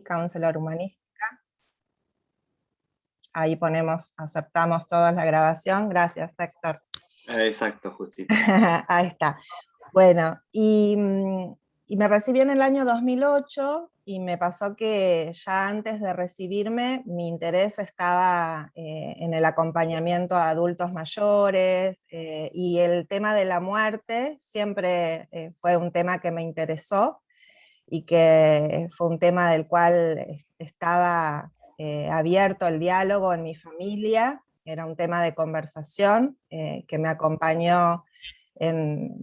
counselor humanística. Ahí ponemos, aceptamos todos la grabación. Gracias, Héctor. Exacto, justito. Ahí está. Bueno, y me recibí en el año 2008 y me pasó que ya antes de recibirme mi interés estaba en el acompañamiento a adultos mayores, y el tema de la muerte siempre fue un tema que me interesó y que fue un tema del cual estaba abierto el diálogo en mi familia. Era un tema de conversación que me acompañó en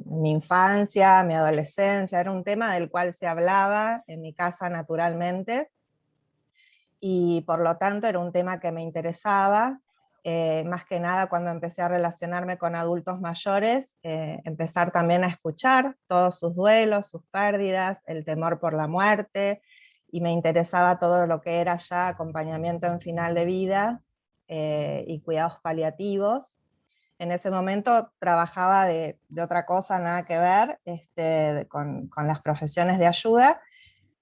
mi infancia, mi adolescencia. Era un tema del cual se hablaba en mi casa naturalmente, y por lo tanto era un tema que me interesaba. Más que nada cuando empecé a relacionarme con adultos mayores, empezar también a escuchar todos sus duelos, sus pérdidas, el temor por la muerte, y me interesaba todo lo que era ya acompañamiento en final de vida y cuidados paliativos. En ese momento trabajaba de otra cosa, nada que ver, con las profesiones de ayuda,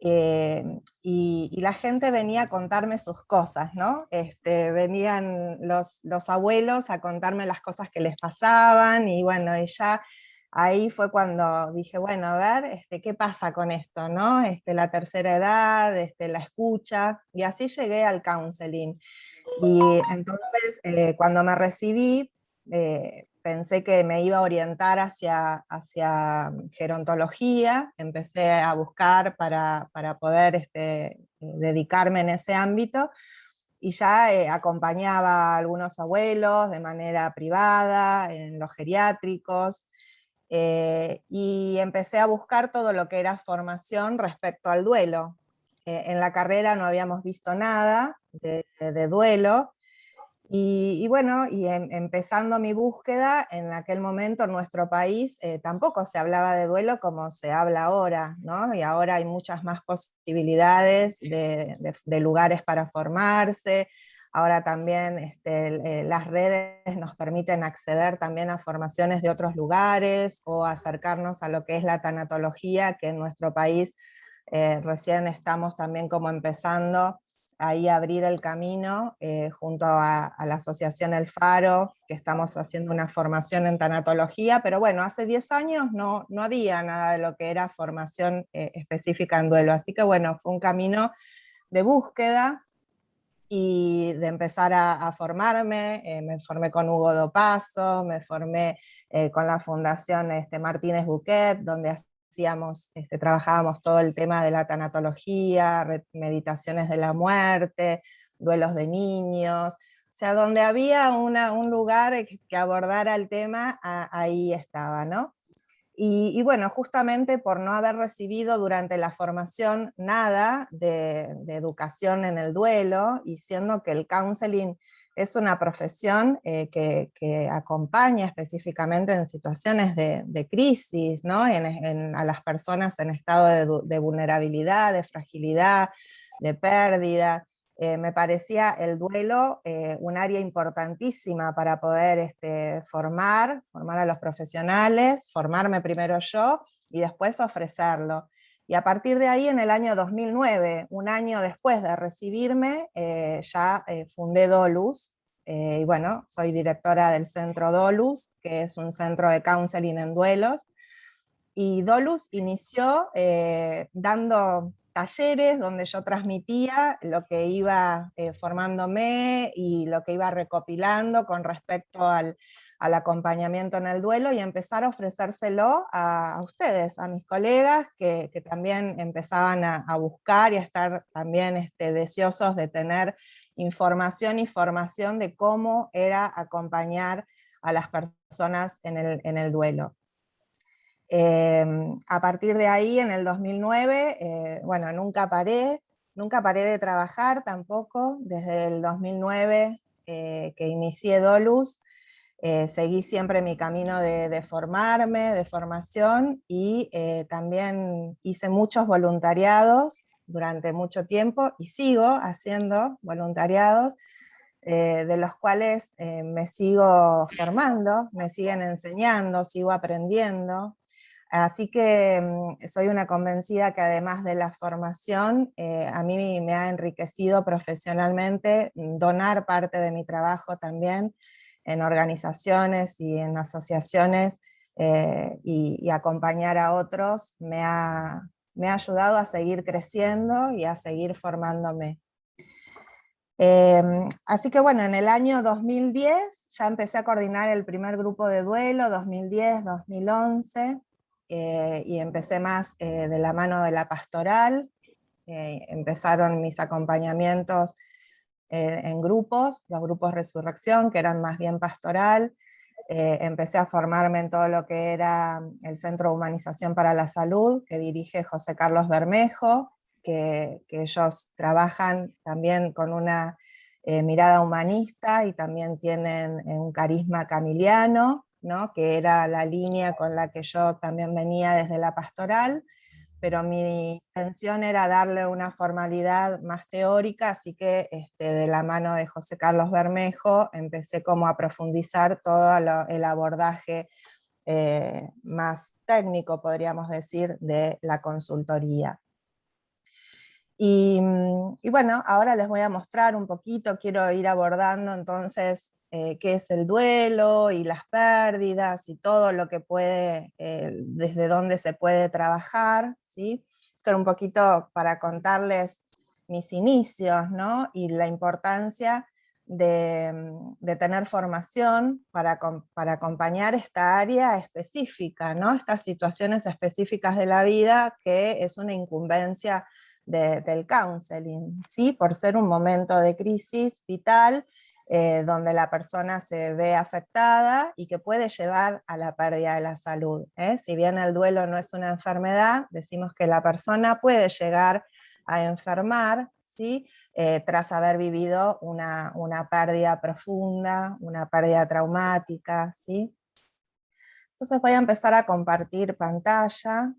y la gente venía a contarme sus cosas, ¿no? Venían los abuelos a contarme las cosas que les pasaban, y bueno, y ya ahí fue cuando dije, bueno, a ver, ¿qué pasa con esto, no? La tercera edad, la escucha, y así llegué al counseling. Y entonces, cuando me recibí, pensé que me iba a orientar hacia gerontología. Empecé a buscar para poder dedicarme en ese ámbito, y ya acompañaba a algunos abuelos de manera privada, en los geriátricos, y empecé a buscar todo lo que era formación respecto al duelo. En la carrera no habíamos visto nada de duelo, y bueno, empezando mi búsqueda, en aquel momento en nuestro país tampoco se hablaba de duelo como se habla ahora, ¿no? Y ahora hay muchas más posibilidades de lugares para formarse. Ahora también las redes nos permiten acceder también a formaciones de otros lugares, o acercarnos a lo que es la tanatología, que en nuestro país recién estamos también como empezando ahí a abrir el camino, junto a la asociación El Faro, que estamos haciendo una formación en tanatología. Pero bueno, hace 10 años no había nada de lo que era formación específica en duelo, así que bueno, fue un camino de búsqueda y de empezar a formarme. Me formé con Hugo Dopazo, me formé con la Fundación Martínez Buquet, donde trabajábamos todo el tema de la tanatología, meditaciones de la muerte, duelos de niños. O sea, donde había un lugar que abordara el tema, ahí estaba, ¿no? Y bueno, justamente por no haber recibido durante la formación nada de educación en el duelo, y siendo que el counseling es una profesión que acompaña específicamente en situaciones de crisis, ¿no? A las personas en estado de vulnerabilidad, de fragilidad, de pérdida. Me parecía el duelo un área importantísima para poder formar a los profesionales, formarme primero yo y después ofrecerlo. Y a partir de ahí, en el año 2009, un año después de recibirme, ya fundé Dolus. Y bueno, soy directora del Centro Dolus, que es un centro de counseling en duelos. Y Dolus inició dando talleres donde yo transmitía lo que iba formándome y lo que iba recopilando con respecto al acompañamiento en el duelo, y empezar a ofrecérselo a ustedes, a mis colegas que también empezaban a buscar y a estar también deseosos de tener información y formación de cómo era acompañar a las personas en el duelo. A partir de ahí, en el 2009, bueno, nunca paré de trabajar tampoco. Desde el 2009 que inicié Dolus, seguí siempre mi camino de formarme, de formación, y también hice muchos voluntariados durante mucho tiempo, y sigo haciendo voluntariados, de los cuales me sigo formando, me siguen enseñando, sigo aprendiendo. Así que soy una convencida que además de la formación, a mí me ha enriquecido profesionalmente donar parte de mi trabajo también en organizaciones y en asociaciones, y acompañar a otros me ha ayudado a seguir creciendo y a seguir formándome. Así que bueno, en el año 2010 ya empecé a coordinar el primer grupo de duelo, 2010, 2011, y empecé más de la mano de la pastoral. Empezaron mis acompañamientos en grupos, los grupos Resurrección, que eran más bien pastoral. Empecé a formarme en todo lo que era el Centro de Humanización para la Salud, que dirige José Carlos Bermejo, que ellos trabajan también con una mirada humanista y también tienen un carisma camiliano, ¿no? Que era la línea con la que yo también venía desde la pastoral, pero mi intención era darle una formalidad más teórica, así que de la mano de José Carlos Bermejo empecé como a profundizar todo el abordaje más técnico, podríamos decir, de la consultoría. Y bueno, ahora les voy a mostrar un poquito, quiero ir abordando entonces qué es el duelo y las pérdidas y todo lo que puede, desde dónde se puede trabajar, ¿sí? Esto era un poquito para contarles mis inicios, ¿no? Y la importancia de tener formación para acompañar esta área específica, ¿no? Estas situaciones específicas de la vida que es una incumbencia del counseling, ¿sí? Por ser un momento de crisis vital, donde la persona se ve afectada y que puede llevar a la pérdida de la salud. Si bien el duelo no es una enfermedad, decimos que la persona puede llegar a enfermar, ¿sí? Tras haber vivido una pérdida profunda, una pérdida traumática, ¿sí? Entonces voy a empezar a compartir pantalla.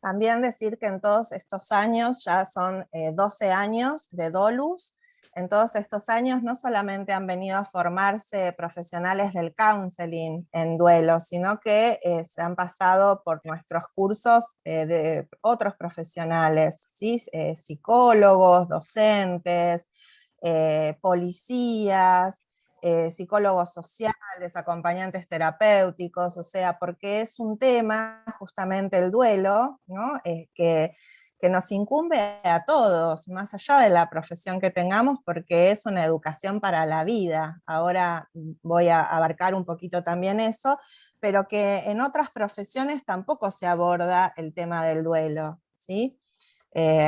También decir que en todos estos años, ya son 12 años de Dolus, en todos estos años no solamente han venido a formarse profesionales del counseling en duelo, sino que se han pasado por nuestros cursos de otros profesionales, ¿sí? Psicólogos, docentes, policías, psicólogos sociales, acompañantes terapéuticos, o sea, porque es un tema, justamente el duelo, ¿no? Que nos incumbe a todos, más allá de la profesión que tengamos, porque es una educación para la vida. Ahora voy a abarcar un poquito también eso, pero que en otras profesiones tampoco se aborda el tema del duelo, ¿sí?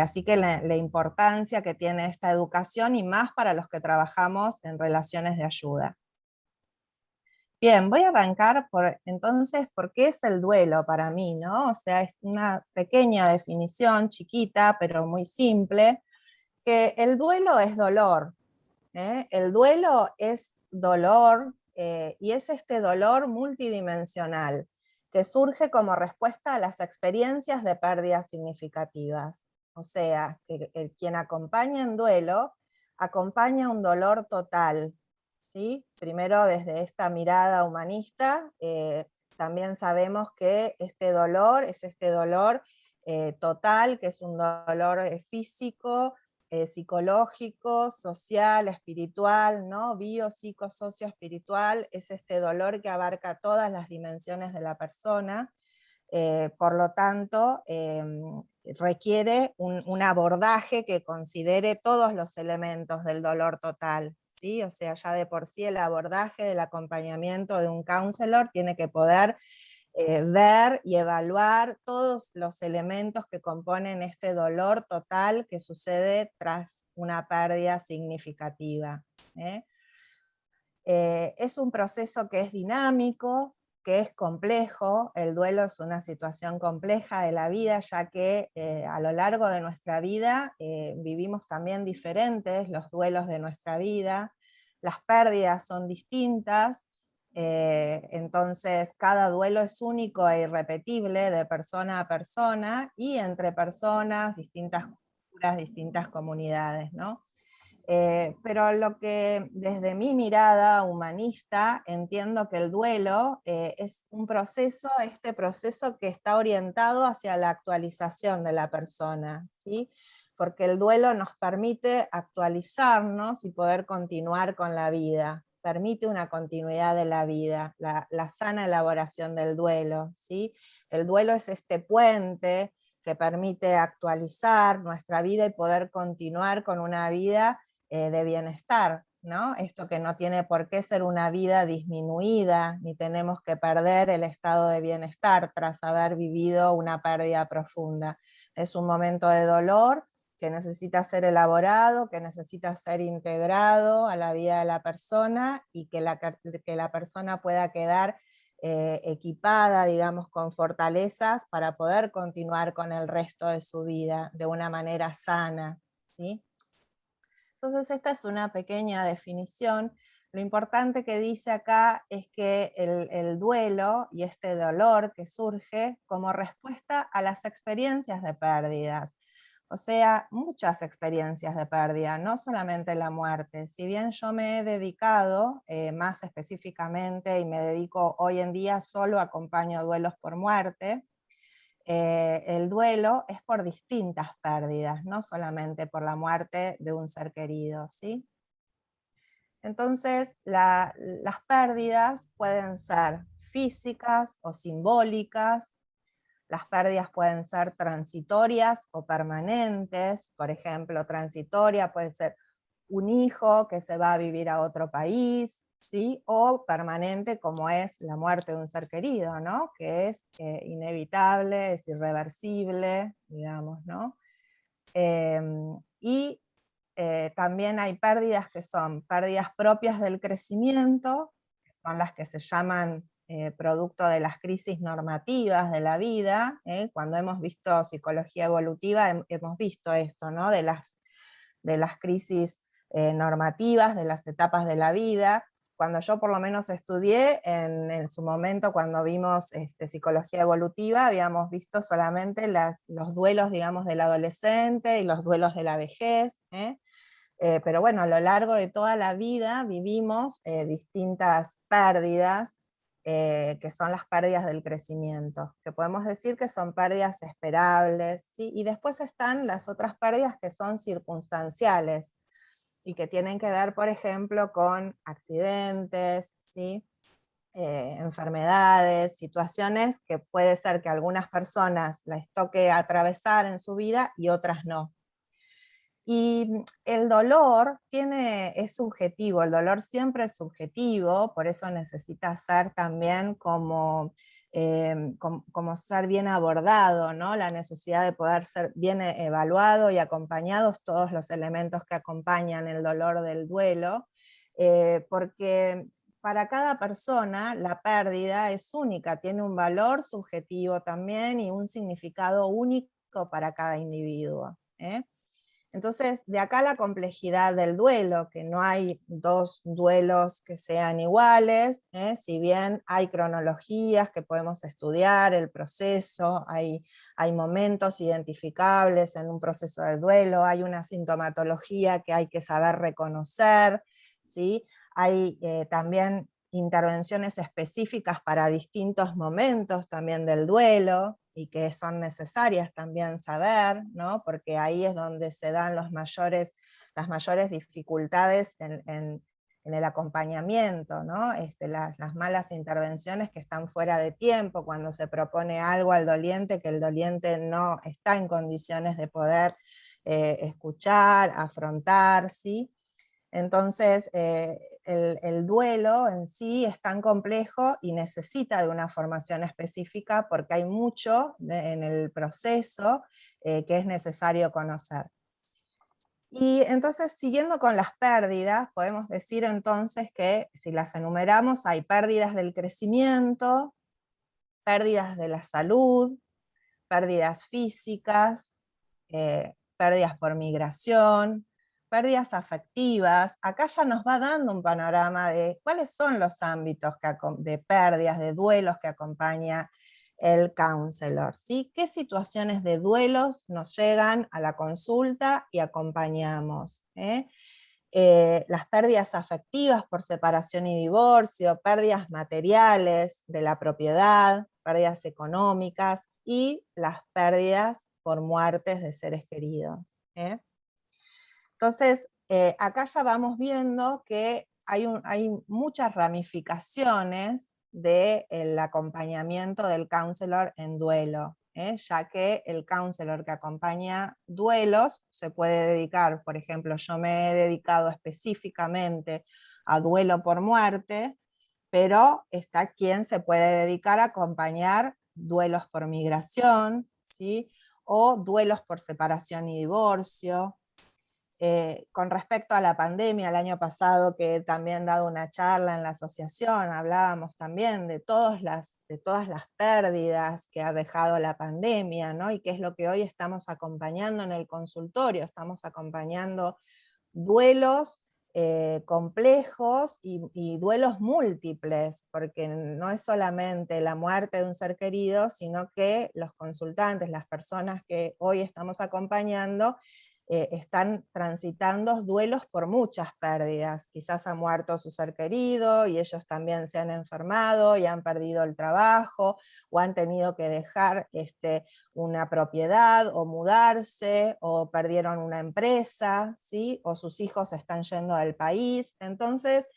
Así que la importancia que tiene esta educación y más para los que trabajamos en relaciones de ayuda. Bien, voy a arrancar entonces, ¿por qué es el duelo para mí, no? O sea, es una pequeña definición, chiquita, pero muy simple, que el duelo es dolor, ¿eh? El duelo es dolor, y es este dolor multidimensional que surge como respuesta a las experiencias de pérdidas significativas. O sea, que quien acompaña en duelo acompaña un dolor total, ¿sí? Primero desde esta mirada humanista, también sabemos que este dolor es este dolor total, que es un dolor físico, psicológico, social, espiritual, ¿no? Biopsicosocioespiritual, es este dolor que abarca todas las dimensiones de la persona. Por lo tanto, requiere un abordaje que considere todos los elementos del dolor total, ¿sí? O sea, ya de por sí el abordaje del acompañamiento de un counselor tiene que poder ver y evaluar todos los elementos que componen este dolor total que sucede tras una pérdida significativa. ¿eh? Es un proceso que es dinámico, que es complejo. El duelo es una situación compleja de la vida, ya que a lo largo de nuestra vida vivimos también diferentes los duelos de nuestra vida, las pérdidas son distintas, Entonces, cada duelo es único e irrepetible de persona a persona y entre personas, distintas culturas, distintas comunidades, ¿no? Pero lo que desde mi mirada humanista entiendo que el duelo es un proceso, este proceso que está orientado hacia la actualización de la persona, ¿sí? Porque el duelo nos permite actualizarnos y poder continuar con la vida, permite una continuidad de la vida, la sana elaboración del duelo, ¿sí? El duelo es este puente que permite actualizar nuestra vida y poder continuar con una vida de bienestar, ¿no? Esto que no tiene por qué ser una vida disminuida, ni tenemos que perder el estado de bienestar tras haber vivido una pérdida profunda. Es un momento de dolor que necesita ser elaborado, que necesita ser integrado a la vida de la persona y que la persona pueda quedar equipada, digamos, con fortalezas para poder continuar con el resto de su vida de una manera sana, ¿sí? Entonces esta es una pequeña definición. Lo importante que dice acá es que el duelo y este dolor que surge como respuesta a las experiencias de pérdidas. O sea, muchas experiencias de pérdida, no solamente la muerte. Si bien yo me he dedicado más específicamente y me dedico hoy en día solo acompaño duelos por muerte, el duelo es por distintas pérdidas, no solamente por la muerte de un ser querido, ¿sí? Entonces, las pérdidas pueden ser físicas o simbólicas, las pérdidas pueden ser transitorias o permanentes, por ejemplo, transitoria puede ser un hijo que se va a vivir a otro país, ¿sí? O permanente como es la muerte de un ser querido, ¿no? Que es inevitable, es irreversible, digamos, ¿no? Y también hay pérdidas que son pérdidas propias del crecimiento, que son las que se llaman producto de las crisis normativas de la vida. Cuando hemos visto psicología evolutiva hemos visto esto, ¿no? De las crisis normativas, de las etapas de la vida. Cuando yo por lo menos estudié, en su momento cuando vimos psicología evolutiva, habíamos visto solamente los duelos, digamos, del adolescente y los duelos de la vejez, pero bueno, a lo largo de toda la vida vivimos distintas pérdidas, que son las pérdidas del crecimiento, que podemos decir que son pérdidas esperables, ¿sí? Y después están las otras pérdidas que son circunstanciales y que tienen que ver, por ejemplo, con accidentes, ¿sí? Enfermedades, situaciones que puede ser que a algunas personas les toque atravesar en su vida y otras no. Y el dolor es subjetivo, el dolor siempre es subjetivo, por eso necesita ser también como ser bien abordado, ¿no? La necesidad de poder ser bien evaluado y acompañados todos los elementos que acompañan el dolor del duelo, porque para cada persona la pérdida es única, tiene un valor subjetivo también y un significado único para cada individuo. Entonces, de acá la complejidad del duelo, que no hay dos duelos que sean iguales, si bien hay cronologías que podemos estudiar, el proceso, hay momentos identificables en un proceso del duelo, hay una sintomatología que hay que saber reconocer, ¿sí? Hay también intervenciones específicas para distintos momentos también del duelo, y que son necesarias también saber, ¿no? Porque ahí es donde se dan las mayores dificultades en el acompañamiento, ¿no? Las malas intervenciones que están fuera de tiempo, cuando se propone algo al doliente que el doliente no está en condiciones de poder escuchar, afrontar, ¿sí? Entonces, el duelo en sí es tan complejo y necesita de una formación específica porque hay mucho en el proceso que es necesario conocer. Y entonces, siguiendo con las pérdidas, podemos decir entonces que si las enumeramos, hay pérdidas del crecimiento, pérdidas de la salud, pérdidas físicas, pérdidas por migración, pérdidas afectivas, acá ya nos va dando un panorama de cuáles son los ámbitos de pérdidas, de duelos que acompaña el counselor, ¿sí? ¿Qué situaciones de duelos nos llegan a la consulta y acompañamos? Las pérdidas afectivas por separación y divorcio, pérdidas materiales de la propiedad, pérdidas económicas y las pérdidas por muertes de seres queridos. Entonces, acá ya vamos viendo que hay muchas ramificaciones del acompañamiento del counselor en duelo, ya que el counselor que acompaña duelos se puede dedicar, por ejemplo, yo me he dedicado específicamente a duelo por muerte, pero está quien se puede dedicar a acompañar duelos por migración, ¿sí? O duelos por separación y divorcio. Con respecto a la pandemia, el año pasado que también he dado una charla en la asociación, hablábamos también de todas las pérdidas que ha dejado la pandemia, ¿no? Y qué es lo que hoy estamos acompañando en el consultorio, estamos acompañando duelos complejos y duelos múltiples, porque no es solamente la muerte de un ser querido, sino que los consultantes, las personas que hoy estamos acompañando, están transitando duelos por muchas pérdidas. Quizás ha muerto su ser querido y ellos también se han enfermado y han perdido el trabajo o han tenido que dejar una propiedad o mudarse o perdieron una empresa, ¿sí? O sus hijos están yendo del país. Entonces,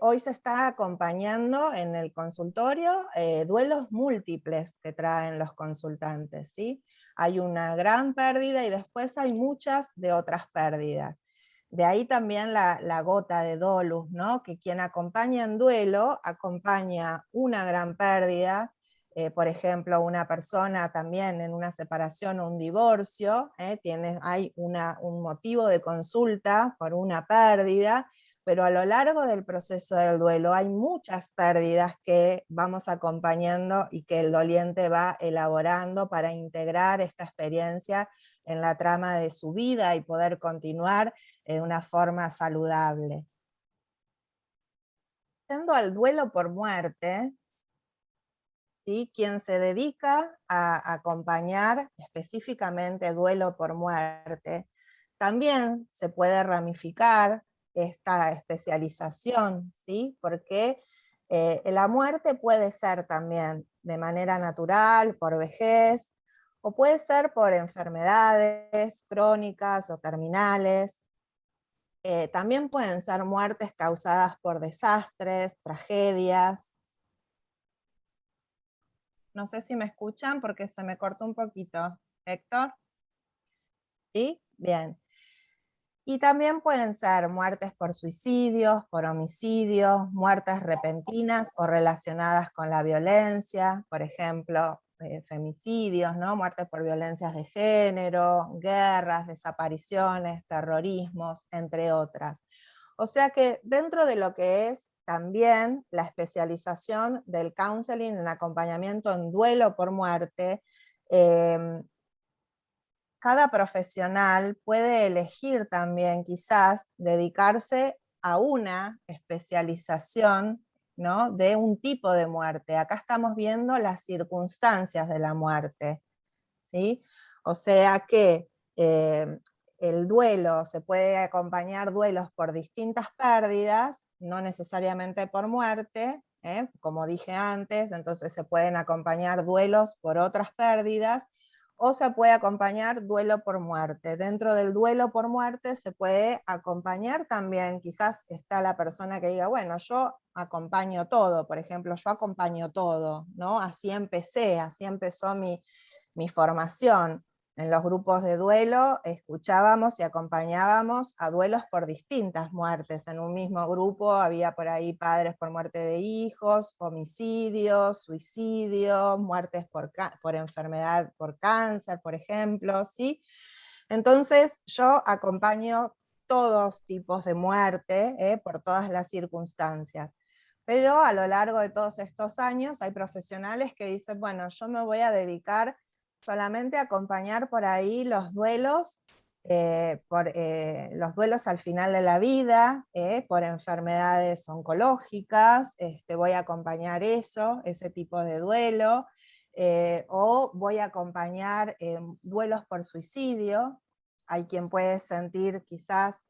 hoy se está acompañando en el consultorio duelos múltiples que traen los consultantes, ¿sí? Hay una gran pérdida y después hay muchas de otras pérdidas. De ahí también la gota de dolus, ¿no? Que quien acompaña en duelo acompaña una gran pérdida, por ejemplo, una persona también en una separación o un divorcio, hay un motivo de consulta por una pérdida, pero a lo largo del proceso del duelo hay muchas pérdidas que vamos acompañando y que el doliente va elaborando para integrar esta experiencia en la trama de su vida y poder continuar de una forma saludable. Yendo al duelo por muerte, ¿sí? Quien se dedica a acompañar específicamente duelo por muerte, también se puede ramificar esta especialización, ¿sí? Porque la muerte puede ser también de manera natural, por vejez, o puede ser por enfermedades crónicas o terminales. También pueden ser muertes causadas por desastres, tragedias. No sé si me escuchan porque se me cortó un poquito. Héctor, ¿sí? Bien. Y también pueden ser muertes por suicidios, por homicidios, muertes repentinas o relacionadas con la violencia, por ejemplo, femicidios, ¿no? Muertes por violencias de género, guerras, desapariciones, terrorismos, entre otras. O sea que dentro de lo que es también la especialización del counseling en acompañamiento en duelo por muerte, cada profesional puede elegir también quizás dedicarse a una especialización, ¿no? De un tipo de muerte. Acá estamos viendo las circunstancias de la muerte, ¿sí? O sea que el duelo, se puede acompañar duelos por distintas pérdidas, no necesariamente por muerte, como dije antes, entonces se pueden acompañar duelos por otras pérdidas, o se puede acompañar duelo por muerte. Dentro del duelo por muerte se puede acompañar también, quizás está la persona que diga, bueno, yo acompaño todo, por ejemplo, yo acompaño todo, ¿no? Así empecé, así empezó mi formación. En los grupos de duelo escuchábamos y acompañábamos a duelos por distintas muertes. En un mismo grupo había por ahí padres por muerte de hijos, homicidios, suicidios, muertes por enfermedad, por cáncer, por ejemplo, ¿sí? Entonces yo acompaño todos tipos de muerte, por todas las circunstancias. Pero a lo largo de todos estos años hay profesionales que dicen, bueno, yo me voy a dedicar solamente a acompañar por ahí los duelos por los duelos al final de la vida, por enfermedades oncológicas, voy a acompañar eso, ese tipo de duelo, o voy a acompañar duelos por suicidio. Hay quien puede sentir quizás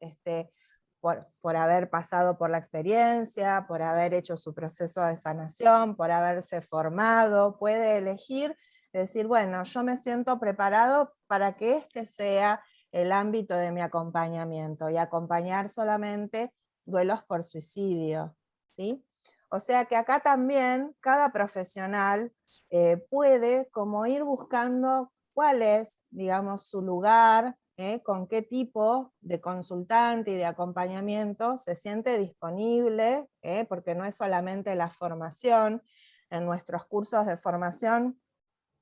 por haber pasado por la experiencia, por haber hecho su proceso de sanación, por haberse formado, puede elegir decir, bueno, yo me siento preparado para que este sea el ámbito de mi acompañamiento, y acompañar solamente duelos por suicidio, ¿sí? O sea que acá también cada profesional puede como ir buscando cuál es, digamos, su lugar, con qué tipo de consultante y de acompañamiento se siente disponible, porque no es solamente la formación. En nuestros cursos de formación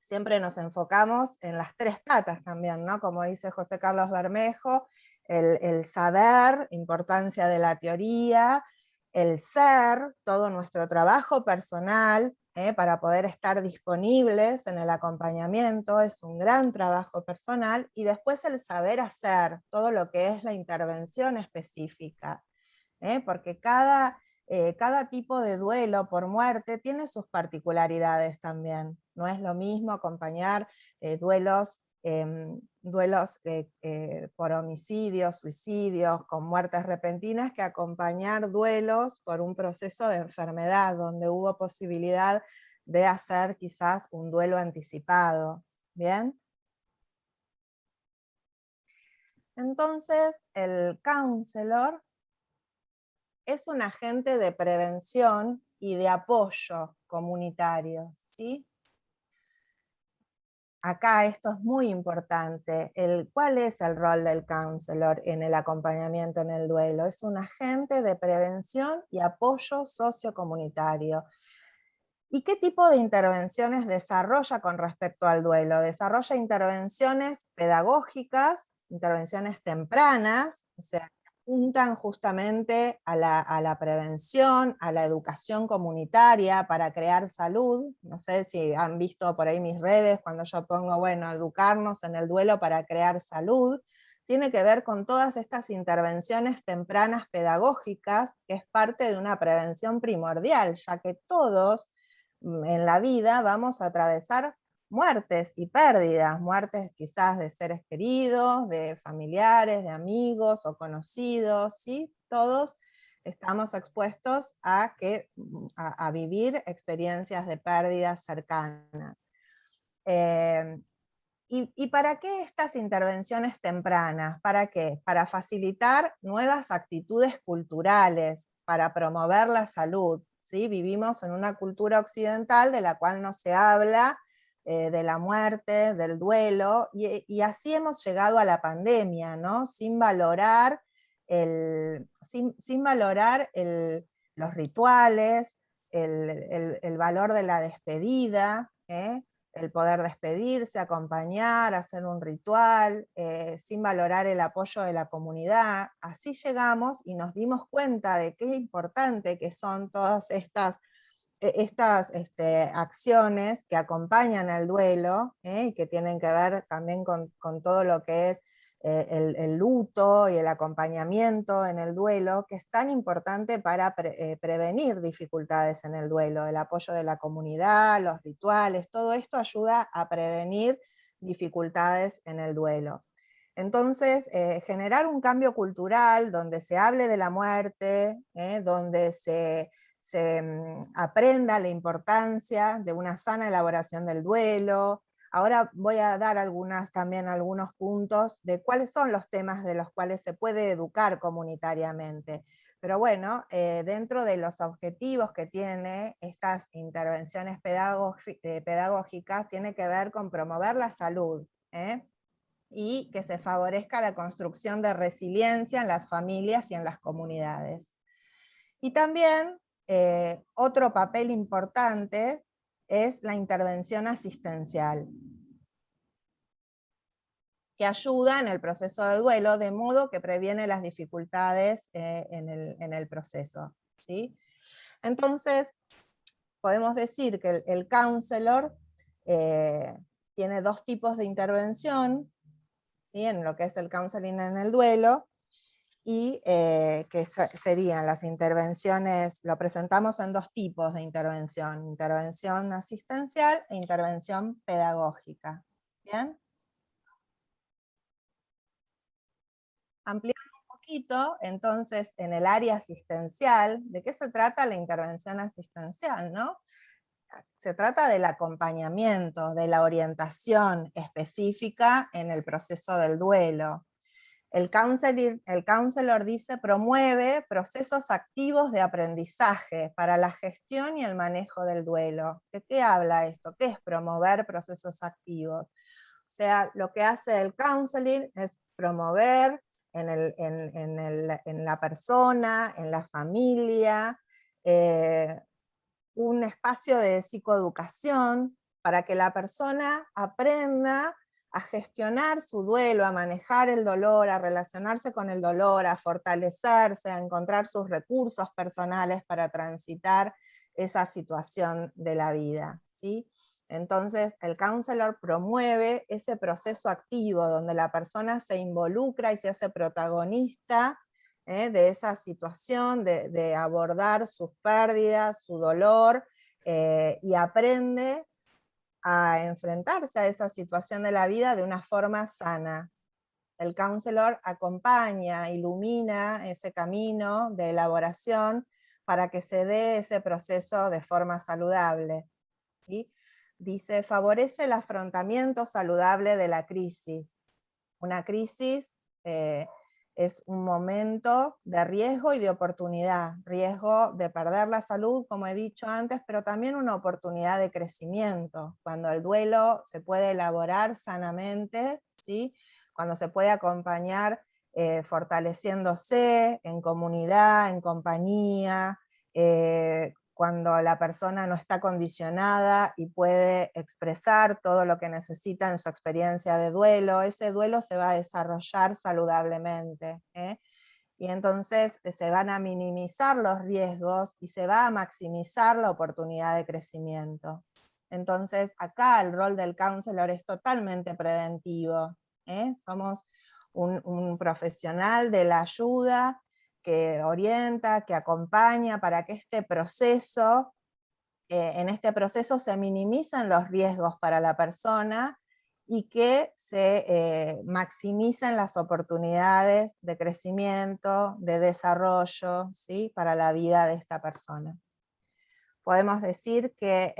siempre nos enfocamos en las tres patas también, ¿no? Como dice José Carlos Bermejo, el saber, importancia de la teoría, el ser, todo nuestro trabajo personal, para poder estar disponibles en el acompañamiento, es un gran trabajo personal, y después el saber hacer, todo lo que es la intervención específica, porque cada tipo de duelo por muerte tiene sus particularidades también. No es lo mismo acompañar duelos por homicidios, suicidios, con muertes repentinas, que acompañar duelos por un proceso de enfermedad, donde hubo posibilidad de hacer quizás un duelo anticipado. ¿Bien? Entonces, el counselor es un agente de prevención y de apoyo comunitario, ¿sí? Acá esto es muy importante. ¿Cuál es el rol del counselor en el acompañamiento en el duelo? Es un agente de prevención y apoyo sociocomunitario. ¿Y qué tipo de intervenciones desarrolla con respecto al duelo? Desarrolla intervenciones pedagógicas, intervenciones tempranas, o sea, que apuntan justamente a la prevención, a la educación comunitaria para crear salud. No sé si han visto por ahí mis redes, cuando yo pongo, bueno, educarnos en el duelo para crear salud. Tiene que ver con todas estas intervenciones tempranas pedagógicas, que es parte de una prevención primordial, ya que todos en la vida vamos a atravesar muertes y pérdidas, muertes quizás de seres queridos, de familiares, de amigos o conocidos, ¿sí? Todos estamos expuestos a vivir experiencias de pérdidas cercanas. ¿Y para qué estas intervenciones tempranas? ¿Para qué? Para facilitar nuevas actitudes culturales, para promover la salud, ¿sí? Vivimos en una cultura occidental de la cual no se habla de la muerte, del duelo, y así hemos llegado a la pandemia, ¿no? Sin valorar, sin valorar los rituales, el valor de la despedida, el poder despedirse, acompañar, hacer un ritual, sin valorar el apoyo de la comunidad. Así llegamos y nos dimos cuenta de qué importante que son todas estas acciones que acompañan al duelo, y que tienen que ver también con todo lo que es el luto y el acompañamiento en el duelo, que es tan importante para prevenir dificultades en el duelo. El apoyo de la comunidad, los rituales, todo esto ayuda a prevenir dificultades en el duelo. Entonces, generar un cambio cultural donde se hable de la muerte, donde se aprenda la importancia de una sana elaboración del duelo. Ahora voy a dar también algunos puntos de cuáles son los temas de los cuales se puede educar comunitariamente. Pero bueno, dentro de los objetivos que tiene estas intervenciones pedagógicas, tiene que ver con promover la salud, y que se favorezca la construcción de resiliencia en las familias y en las comunidades. Y también otro papel importante es la intervención asistencial, que ayuda en el proceso de duelo, de modo que previene las dificultades en el proceso, ¿sí? Entonces, podemos decir que el counselor tiene dos tipos de intervención, ¿sí? En lo que es el counseling en el duelo, y que serían las intervenciones, lo presentamos en dos tipos de intervención: intervención asistencial e intervención pedagógica. ¿Bien? Ampliando un poquito, entonces, en el área asistencial, ¿de qué se trata la intervención asistencial, no? Se trata del acompañamiento, de la orientación específica en el proceso del duelo. El counselor dice: promueve procesos activos de aprendizaje para la gestión y el manejo del duelo. ¿De qué habla esto? ¿Qué es promover procesos activos? O sea, lo que hace el counseling es promover en la persona, en la familia, un espacio de psicoeducación para que la persona aprenda a gestionar su duelo, a manejar el dolor, a relacionarse con el dolor, a fortalecerse, a encontrar sus recursos personales para transitar esa situación de la vida, ¿sí? Entonces, el counselor promueve ese proceso activo donde la persona se involucra y se hace protagonista de esa situación, de abordar sus pérdidas, su dolor, y aprende a enfrentarse a esa situación de la vida de una forma sana. El counselor acompaña, ilumina ese camino de elaboración para que se dé ese proceso de forma saludable, ¿sí? Dice: favorece el afrontamiento saludable de la crisis. Una crisis eh, es un momento de riesgo y de oportunidad. Riesgo de perder la salud, como he dicho antes, pero también una oportunidad de crecimiento. Cuando el duelo se puede elaborar sanamente, ¿sí? Cuando se puede acompañar fortaleciéndose en comunidad, en compañía, cuando la persona no está condicionada y puede expresar todo lo que necesita en su experiencia de duelo, ese duelo se va a desarrollar saludablemente, ¿eh? Y entonces se van a minimizar los riesgos y se va a maximizar la oportunidad de crecimiento. Entonces acá el rol del counselor es totalmente preventivo, ¿eh? Somos un profesional de la ayuda que orienta, que acompaña para que este proceso, en este proceso se minimizan los riesgos para la persona y que se maximicen las oportunidades de crecimiento, de desarrollo, ¿sí? Para la vida de esta persona. Podemos decir que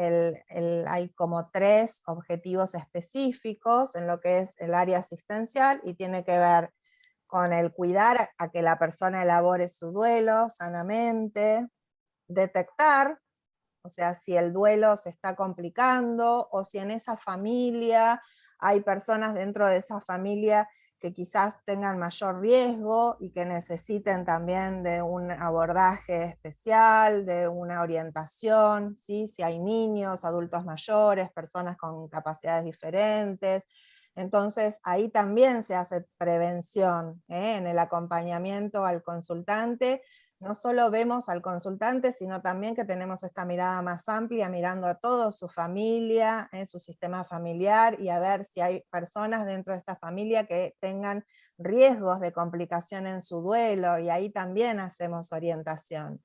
hay como 3 objetivos específicos en lo que es el área asistencial, y tiene que ver con el cuidar a que la persona elabore su duelo sanamente, detectar, o sea, si el duelo se está complicando o si en esa familia hay personas dentro de esa familia que quizás tengan mayor riesgo y que necesiten también de un abordaje especial, de una orientación, ¿sí? Si hay niños, adultos mayores, personas con capacidades diferentes. Entonces ahí también se hace prevención, en el acompañamiento al consultante. No solo vemos al consultante, sino también que tenemos esta mirada más amplia, mirando a toda su familia, su sistema familiar, y a ver si hay personas dentro de esta familia que tengan riesgos de complicación en su duelo, y ahí también hacemos orientación.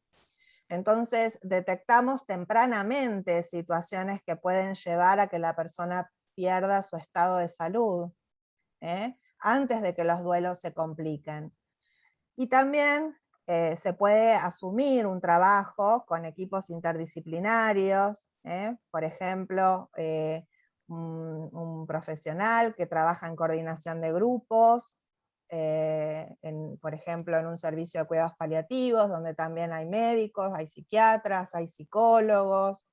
Entonces, detectamos tempranamente situaciones que pueden llevar a que la persona pierda su estado de salud, antes de que los duelos se compliquen. Y también se puede asumir un trabajo con equipos interdisciplinarios, por ejemplo, un profesional que trabaja en coordinación de grupos, por ejemplo, en un servicio de cuidados paliativos, donde también hay médicos, hay psiquiatras, hay psicólogos,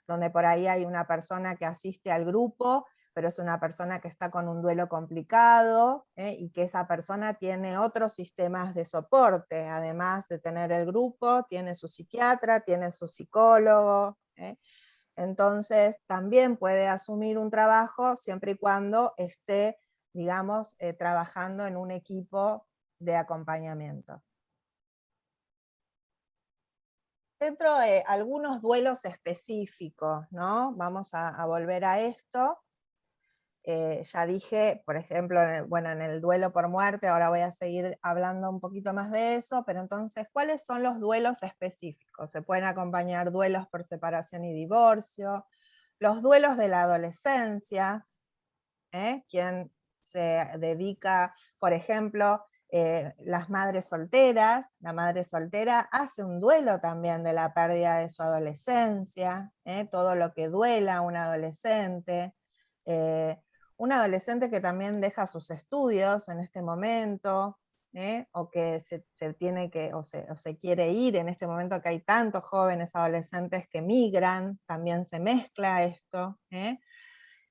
donde por ahí hay una persona que asiste al grupo, pero es una persona que está con un duelo complicado, y que esa persona tiene otros sistemas de soporte, además de tener el grupo, tiene su psiquiatra, tiene su psicólogo. Entonces también puede asumir un trabajo siempre y cuando esté, digamos, trabajando en un equipo de acompañamiento. Dentro de algunos duelos específicos, ¿no? Vamos a volver a esto. ya dije, por ejemplo, bueno, en el duelo por muerte, ahora voy a seguir hablando un poquito más de eso, pero entonces, ¿cuáles son los duelos específicos? Se pueden acompañar duelos por separación y divorcio, los duelos de la adolescencia, quien se dedica, por ejemplo, las madres solteras, la madre soltera hace un duelo también de la pérdida de su adolescencia, todo lo que duela a un adolescente. Eh, un adolescente que también deja sus estudios en este momento, o que se tiene que, o se quiere ir en este momento que hay tantos jóvenes adolescentes que migran, también se mezcla esto.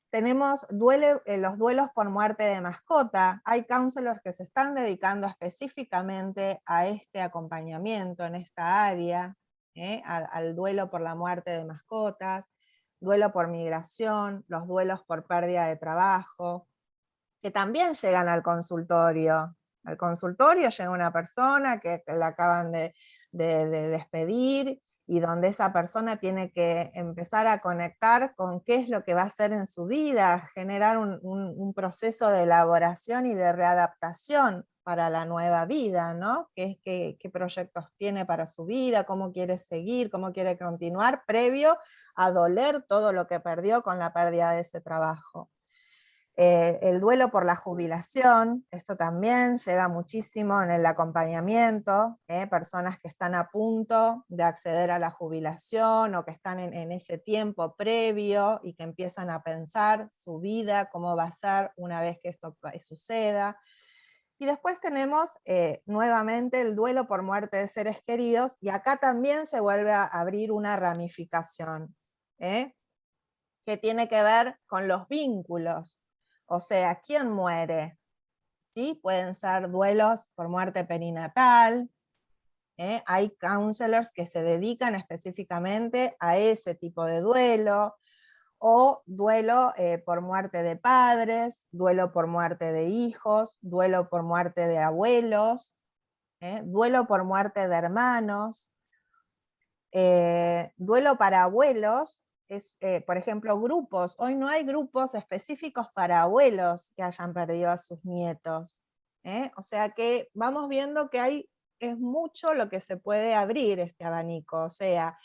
Tenemos los duelos por muerte de mascota. Hay counselors que se están dedicando específicamente a este acompañamiento en esta área, al duelo por la muerte de mascotas, duelo por migración, los duelos por pérdida de trabajo, que también llegan al consultorio. Al consultorio llega una persona que la acaban de despedir, y donde esa persona tiene que empezar a conectar con qué es lo que va a hacer en su vida, generar un proceso de elaboración y de readaptación para la nueva vida, ¿no? ¿Qué proyectos tiene para su vida? ¿Cómo quiere seguir? ¿Cómo quiere continuar? Previo a doler todo lo que perdió con la pérdida de ese trabajo. El duelo por la jubilación, esto también llega muchísimo en el acompañamiento, personas que están a punto de acceder a la jubilación o que están en ese tiempo previo y que empiezan a pensar su vida, cómo va a ser una vez que esto suceda. Y después tenemos nuevamente el duelo por muerte de seres queridos, y acá también se vuelve a abrir una ramificación, que tiene que ver con los vínculos. O sea, ¿quién muere? ¿Sí? Pueden ser duelos por muerte perinatal. Hay counselors que se dedican específicamente a ese tipo de duelo, o duelo por muerte de padres, duelo por muerte de hijos, duelo por muerte de abuelos, duelo por muerte de hermanos, duelo para abuelos. Por ejemplo, grupos. Hoy no hay grupos específicos para abuelos que hayan perdido a sus nietos. O sea que vamos viendo que es mucho lo que se puede abrir este abanico. O sea,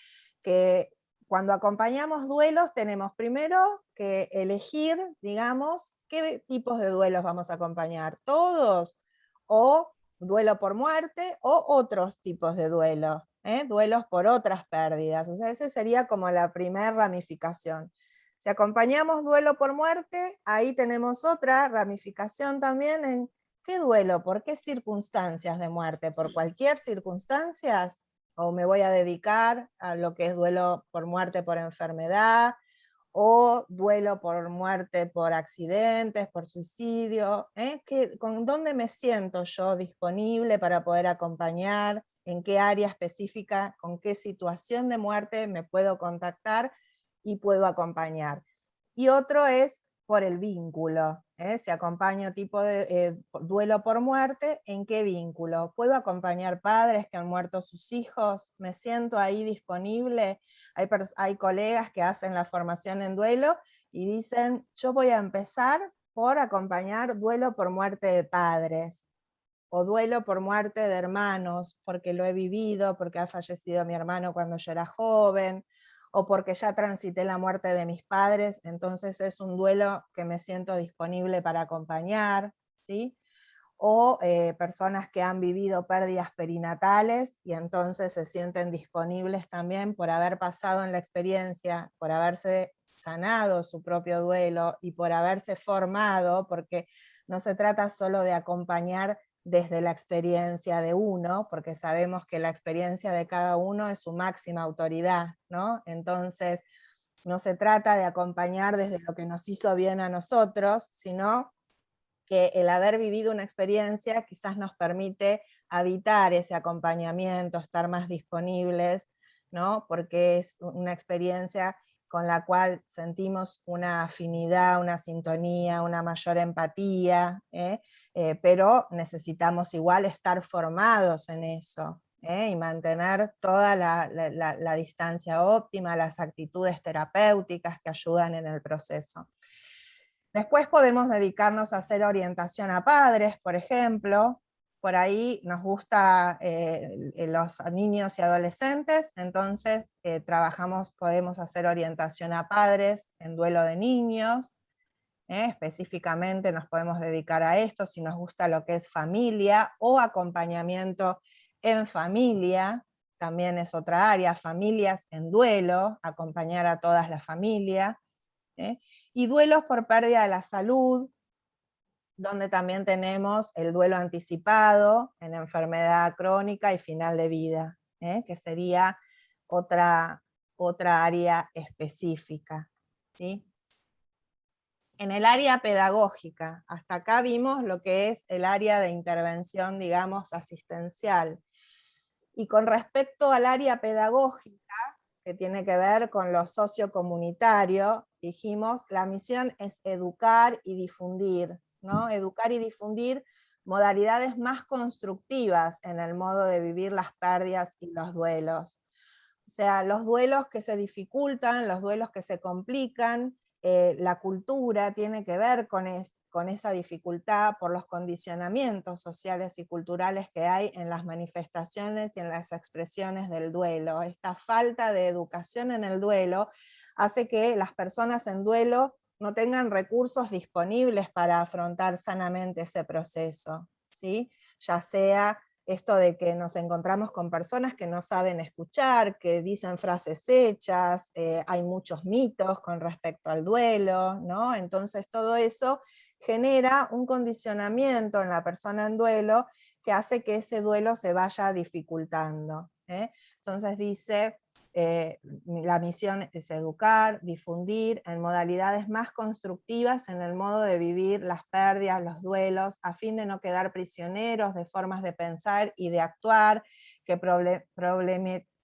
que cuando acompañamos duelos tenemos primero que elegir, digamos, qué tipos de duelos vamos a acompañar. ¿Todos? ¿O duelo por muerte? ¿O otros tipos de duelo? Duelos por otras pérdidas. O sea, esa sería como la primera ramificación. Si acompañamos duelo por muerte, ahí tenemos otra ramificación también en qué duelo, por qué circunstancias de muerte, por cualquier circunstancia, o me voy a dedicar a lo que es duelo por muerte por enfermedad, o duelo por muerte por accidentes, por suicidio, ¿con dónde me siento yo disponible para poder acompañar? ¿En qué área específica, con qué situación de muerte me puedo contactar y puedo acompañar? Y otro es por el vínculo, si acompaño tipo de duelo por muerte, ¿en qué vínculo? ¿Puedo acompañar padres que han muerto sus hijos? ¿Me siento ahí disponible? Hay colegas que hacen la formación en duelo y dicen, yo voy a empezar por acompañar duelo por muerte de padres, o duelo por muerte de hermanos, porque lo he vivido, porque ha fallecido mi hermano cuando yo era joven, o porque ya transité la muerte de mis padres, entonces es un duelo que me siento disponible para acompañar, ¿sí? O personas que han vivido pérdidas perinatales y entonces se sienten disponibles también por haber pasado en la experiencia, por haberse sanado su propio duelo y por haberse formado, porque no se trata solo de acompañar desde la experiencia de uno, porque sabemos que la experiencia de cada uno es su máxima autoridad, ¿no? Entonces, no se trata de acompañar desde lo que nos hizo bien a nosotros, sino que el haber vivido una experiencia quizás nos permite habitar ese acompañamiento, estar más disponibles, ¿no? Porque es una experiencia con la cual sentimos una afinidad, una sintonía, una mayor empatía, pero necesitamos igual estar formados en eso, y mantener toda la distancia óptima, las actitudes terapéuticas que ayudan en el proceso. Después podemos dedicarnos a hacer orientación a padres, por ejemplo. Por ahí nos gusta los niños y adolescentes, entonces podemos hacer orientación a padres en duelo de niños. Específicamente nos podemos dedicar a esto si nos gusta lo que es familia o acompañamiento en familia, también es otra área, familias en duelo, acompañar a todas las familias. Y duelos por pérdida de la salud, donde también tenemos el duelo anticipado en enfermedad crónica y final de vida, que sería otra área específica, ¿sí? En el área pedagógica, hasta acá vimos lo que es el área de intervención, digamos, asistencial. Y con respecto al área pedagógica, que tiene que ver con lo sociocomunitario, dijimos, la misión es educar y difundir, ¿no? Educar y difundir modalidades más constructivas en el modo de vivir las pérdidas y los duelos. O sea, los duelos que se dificultan, los duelos que se complican, la cultura tiene que ver con esa dificultad por los condicionamientos sociales y culturales que hay en las manifestaciones y en las expresiones del duelo. Esta falta de educación en el duelo hace que las personas en duelo no tengan recursos disponibles para afrontar sanamente ese proceso, ¿sí? Ya sea esto de que nos encontramos con personas que no saben escuchar, que dicen frases hechas, hay muchos mitos con respecto al duelo, ¿no? Entonces todo eso genera un condicionamiento en la persona en duelo que hace que ese duelo se vaya dificultando. Entonces dice, la misión es educar, difundir en modalidades más constructivas en el modo de vivir las pérdidas, los duelos, a fin de no quedar prisioneros de formas de pensar y de actuar que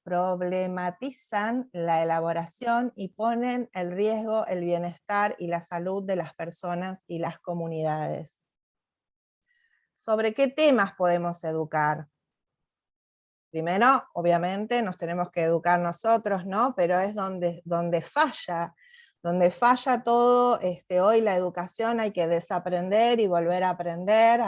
problematizan la elaboración y ponen en riesgo el bienestar y la salud de las personas y las comunidades. ¿Sobre qué temas podemos educar? Primero, obviamente, nos tenemos que educar nosotros, ¿no? Pero es donde falla todo. Hoy la educación hay que desaprender y volver a aprender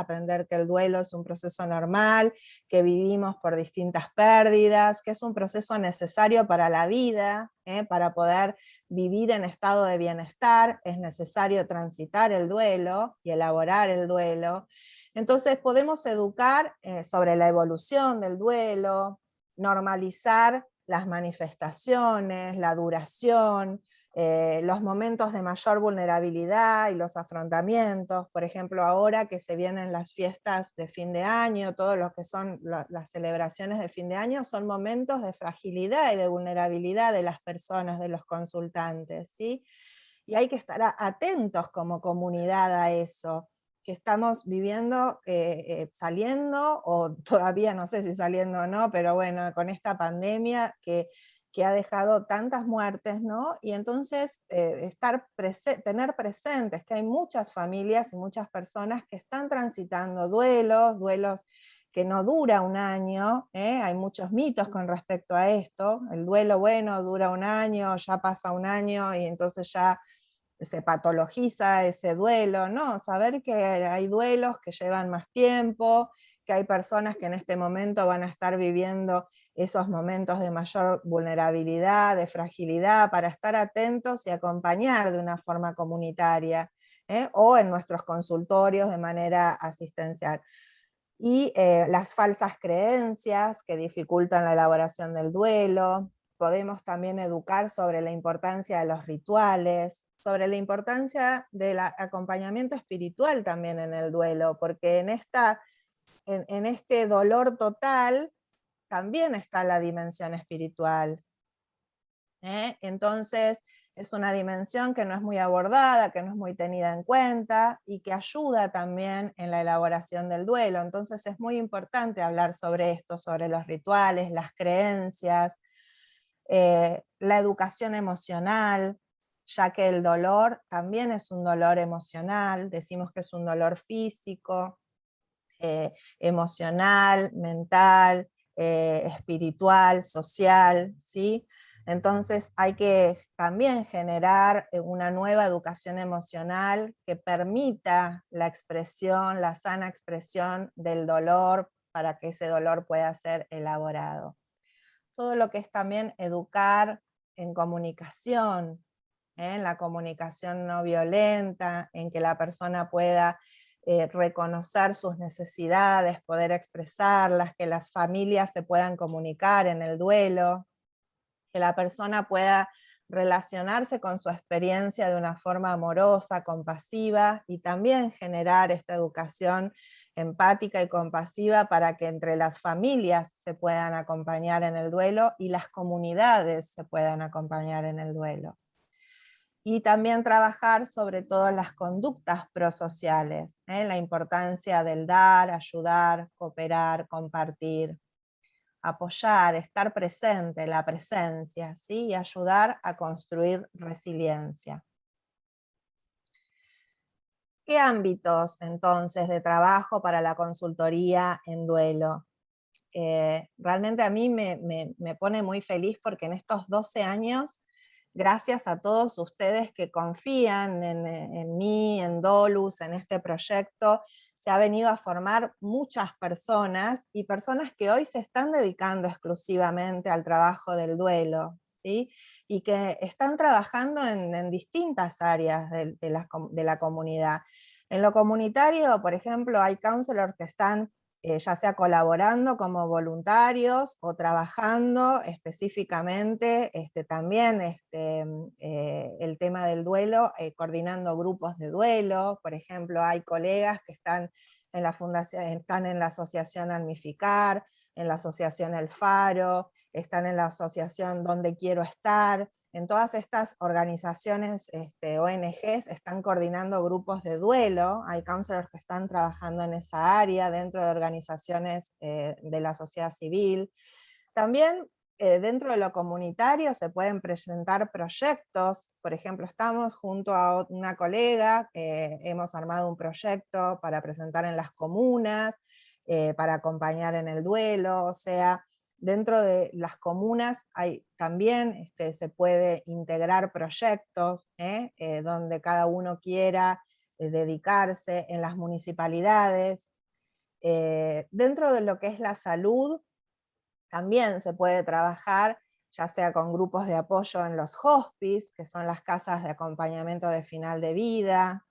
que el duelo es un proceso normal, que vivimos por distintas pérdidas, que es un proceso necesario para la vida, para poder vivir en estado de bienestar, es necesario transitar el duelo y elaborar el duelo. Entonces podemos educar sobre la evolución del duelo, normalizar las manifestaciones, la duración, los momentos de mayor vulnerabilidad y los afrontamientos. Por ejemplo, ahora que se vienen las fiestas de fin de año, todo lo que son las celebraciones de fin de año, son momentos de fragilidad y de vulnerabilidad de las personas, de los consultantes, ¿sí? Y hay que estar atentos como comunidad a eso, que estamos viviendo, saliendo, o todavía no sé si saliendo o no, pero bueno, con esta pandemia que ha dejado tantas muertes, ¿no? Y entonces tener presentes que hay muchas familias y muchas personas que están transitando duelos que no dura un año, hay muchos mitos con respecto a esto, el duelo, bueno, dura un año, ya pasa un año y entonces ya se patologiza ese duelo, ¿no? Saber que hay duelos que llevan más tiempo, que hay personas que en este momento van a estar viviendo esos momentos de mayor vulnerabilidad, de fragilidad, para estar atentos y acompañar de una forma comunitaria, o en nuestros consultorios de manera asistencial. Y las falsas creencias que dificultan la elaboración del duelo. Podemos también educar sobre la importancia de los rituales, sobre la importancia del acompañamiento espiritual también en el duelo, porque en este dolor total también está la dimensión espiritual. Entonces es una dimensión que no es muy abordada, que no es muy tenida en cuenta y que ayuda también en la elaboración del duelo. Entonces es muy importante hablar sobre esto, sobre los rituales, las creencias, la educación emocional, ya que el dolor también es un dolor emocional, decimos que es un dolor físico, emocional, mental, espiritual, social, ¿sí? Entonces hay que también generar una nueva educación emocional que permita la expresión, la sana expresión del dolor para que ese dolor pueda ser elaborado. Todo lo que es también educar en comunicación, en la comunicación no violenta, en que la persona pueda reconocer sus necesidades, poder expresarlas, que las familias se puedan comunicar en el duelo, que la persona pueda relacionarse con su experiencia de una forma amorosa, compasiva, y también generar esta educación empática y compasiva para que entre las familias se puedan acompañar en el duelo y las comunidades se puedan acompañar en el duelo. Y también trabajar sobre todo las conductas prosociales, la importancia del dar, ayudar, cooperar, compartir, apoyar, estar presente, la presencia, ¿sí? Y ayudar a construir resiliencia. ¿Qué ámbitos entonces de trabajo para la consultoría en duelo? Realmente a mí me pone muy feliz porque en estos 12 años, gracias a todos ustedes que confían en mí, en Dolus, en este proyecto, se ha venido a formar muchas personas y personas que hoy se están dedicando exclusivamente al trabajo del duelo, ¿sí? Y que están trabajando en distintas áreas de la comunidad. En lo comunitario, por ejemplo, hay counselors que están ya sea colaborando como voluntarios o trabajando específicamente también el tema del duelo, coordinando grupos de duelo. Por ejemplo, hay colegas que están en la fundación, están en la asociación Almificar, en la asociación El Faro, están en la asociación Donde Quiero Estar. En todas estas organizaciones, ONGs, están coordinando grupos de duelo, hay counselors que están trabajando en esa área, dentro de organizaciones de la sociedad civil. También dentro de lo comunitario se pueden presentar proyectos, por ejemplo, estamos junto a una colega, hemos armado un proyecto para presentar en las comunas, para acompañar en el duelo, o sea, dentro de las comunas también se puede integrar proyectos donde cada uno quiera dedicarse, en las municipalidades. Dentro de lo que es la salud, también se puede trabajar ya sea con grupos de apoyo en los hospice, que son las casas de acompañamiento de final de vida,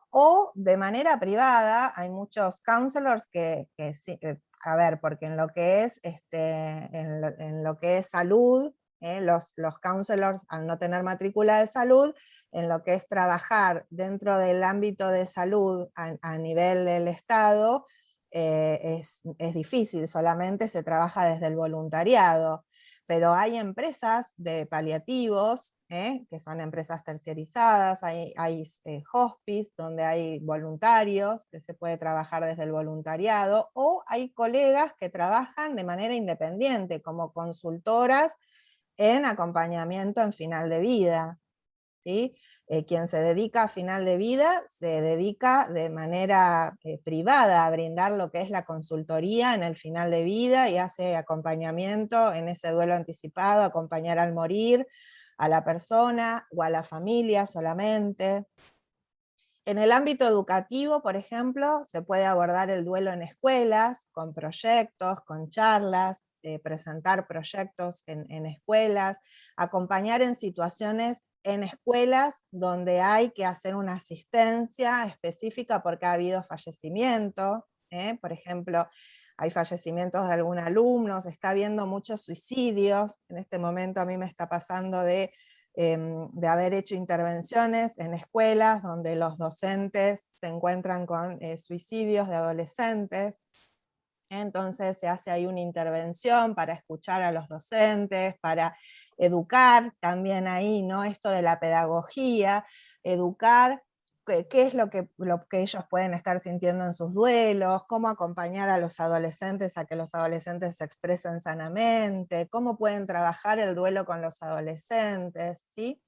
o de manera privada. Hay muchos counselors que sí, a ver, porque en lo que es, en lo que es salud, los counselors, al no tener matrícula de salud, en lo que es trabajar dentro del ámbito de salud a nivel del Estado, es difícil, solamente se trabaja desde el voluntariado. Pero hay empresas de paliativos, que son empresas terciarizadas, hay hospice donde hay voluntarios, que se puede trabajar desde el voluntariado, o hay colegas que trabajan de manera independiente, como consultoras en acompañamiento en final de vida, ¿sí? Quien se dedica a final de vida se dedica de manera privada a brindar lo que es la consultoría en el final de vida y hace acompañamiento en ese duelo anticipado, acompañar al morir a la persona o a la familia solamente. En el ámbito educativo, por ejemplo, se puede abordar el duelo en escuelas, con proyectos, con charlas, presentar proyectos en escuelas, acompañar en situaciones en escuelas donde hay que hacer una asistencia específica porque ha habido fallecimiento, por ejemplo, hay fallecimientos de algún alumno, se está viendo muchos suicidios. En este momento a mí me está pasando de haber hecho intervenciones en escuelas donde los docentes se encuentran con suicidios de adolescentes. Entonces se hace ahí una intervención para escuchar a los docentes, para educar también ahí, ¿no? Esto de la pedagogía, educar qué es lo que ellos pueden estar sintiendo en sus duelos, cómo acompañar a los adolescentes a que los adolescentes se expresen sanamente, cómo pueden trabajar el duelo con los adolescentes, ¿sí?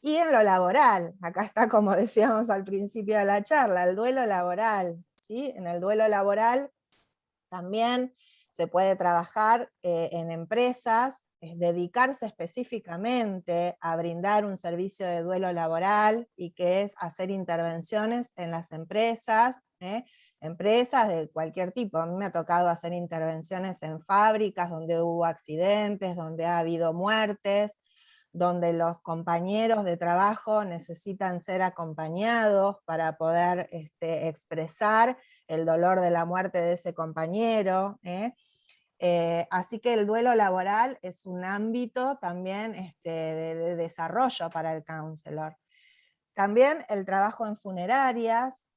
Y en lo laboral, acá está, como decíamos al principio de la charla, el duelo laboral, ¿sí? En el duelo laboral también Se puede trabajar en empresas, dedicarse específicamente a brindar un servicio de duelo laboral, y que es hacer intervenciones en las empresas, empresas de cualquier tipo. A mí me ha tocado hacer intervenciones en fábricas donde hubo accidentes, donde ha habido muertes, donde los compañeros de trabajo necesitan ser acompañados para poder expresar el dolor de la muerte de ese compañero. Así que el duelo laboral es un ámbito también de desarrollo para el counselor. También el trabajo en funerarias,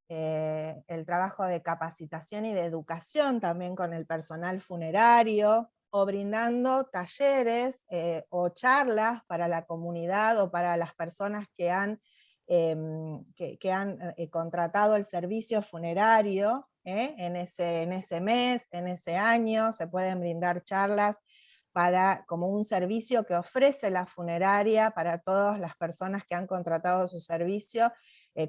el trabajo de capacitación y de educación también con el personal funerario, o brindando talleres o charlas para la comunidad o para las personas que han, contratado el servicio funerario en ese mes, en ese año. Se pueden brindar charlas como un servicio que ofrece la funeraria para todas las personas que han contratado su servicio,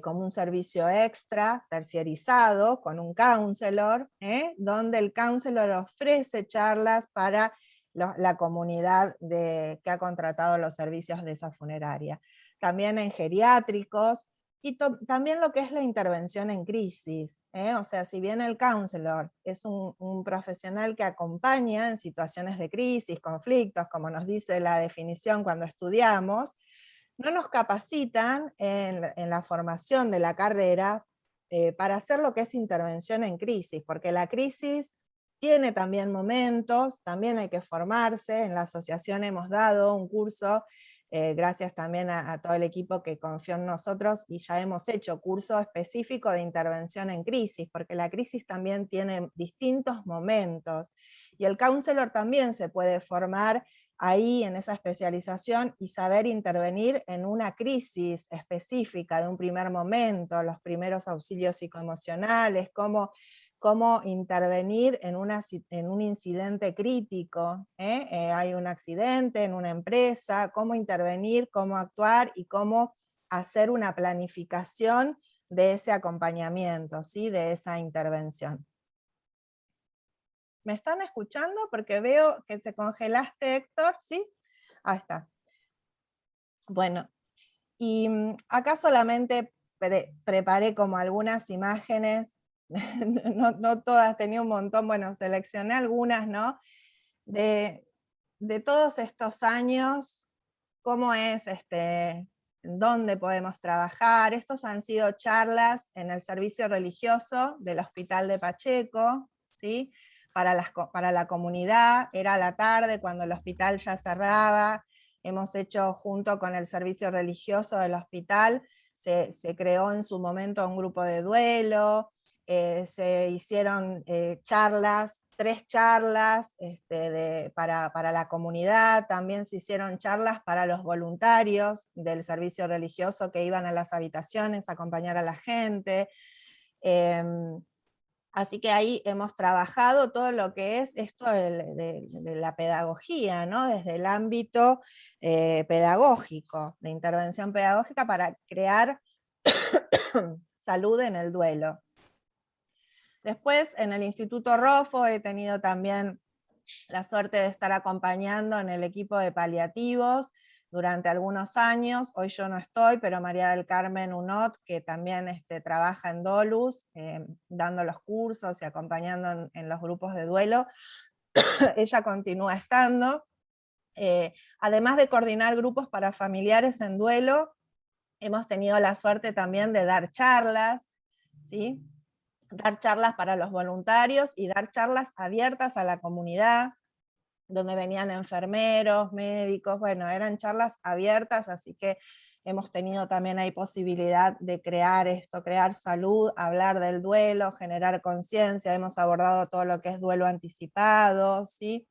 como un servicio extra, terciarizado, con un counselor, donde el counselor ofrece charlas para la comunidad que ha contratado los servicios de esa funeraria. También en geriátricos, y también lo que es la intervención en crisis. O sea, si bien el counselor es un profesional que acompaña en situaciones de crisis, conflictos, como nos dice la definición cuando estudiamos, no nos capacitan en la formación de la carrera para hacer lo que es intervención en crisis, porque la crisis tiene también momentos, también hay que formarse. En la asociación hemos dado un curso, gracias también a todo el equipo que confió en nosotros, y ya hemos hecho curso específico de intervención en crisis, porque la crisis también tiene distintos momentos, y el counselor también se puede formar ahí en esa especialización y saber intervenir en una crisis específica de un primer momento, los primeros auxilios psicoemocionales, cómo intervenir en un incidente crítico. Hay un accidente en una empresa, cómo intervenir, cómo actuar y cómo hacer una planificación de ese acompañamiento, ¿sí? De esa intervención. ¿Me están escuchando? Porque veo que te congelaste, Héctor, ¿sí? Ahí está. Bueno, y acá solamente preparé como algunas imágenes, no todas, tenía un montón, bueno, seleccioné algunas, ¿no? De todos estos años, cómo es, dónde podemos trabajar. Estos han sido charlas en el servicio religioso del Hospital de Pacheco, ¿sí? Para la comunidad. Era a la tarde cuando el hospital ya cerraba. Hemos hecho, junto con el servicio religioso del hospital, se creó en su momento un grupo de duelo, se hicieron charlas, 3 charlas para la comunidad. También se hicieron charlas para los voluntarios del servicio religioso que iban a las habitaciones a acompañar a la gente. Así que ahí hemos trabajado todo lo que es esto de la pedagogía, ¿no? Desde el ámbito pedagógico, de intervención pedagógica para crear salud en el duelo. Después, en el Instituto Rofo he tenido también la suerte de estar acompañando en el equipo de paliativos durante algunos años. Hoy yo no estoy, pero María del Carmen Unot, que también trabaja en Dolus, dando los cursos y acompañando en los grupos de duelo, ella continúa estando. Además de coordinar grupos para familiares en duelo, hemos tenido la suerte también de dar charlas, ¿sí? Dar charlas para los voluntarios y dar charlas abiertas a la comunidad, donde venían enfermeros, médicos. Bueno, eran charlas abiertas, así que hemos tenido también ahí posibilidad de crear esto, crear salud, hablar del duelo, generar conciencia. Hemos abordado todo lo que es duelo anticipado, ¿sí?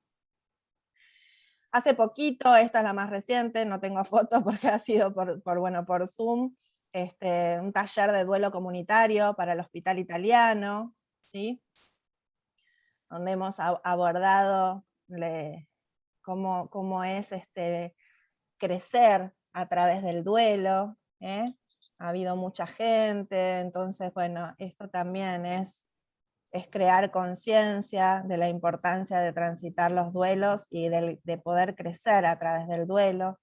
Hace poquito, esta es la más reciente, no tengo fotos porque ha sido por Zoom, un taller de duelo comunitario para el Hospital Italiano, ¿sí? Donde hemos abordado cómo es crecer a través del duelo. Ha habido mucha gente, entonces, bueno, esto también es es crear conciencia de la importancia de transitar los duelos y de poder crecer a través del duelo.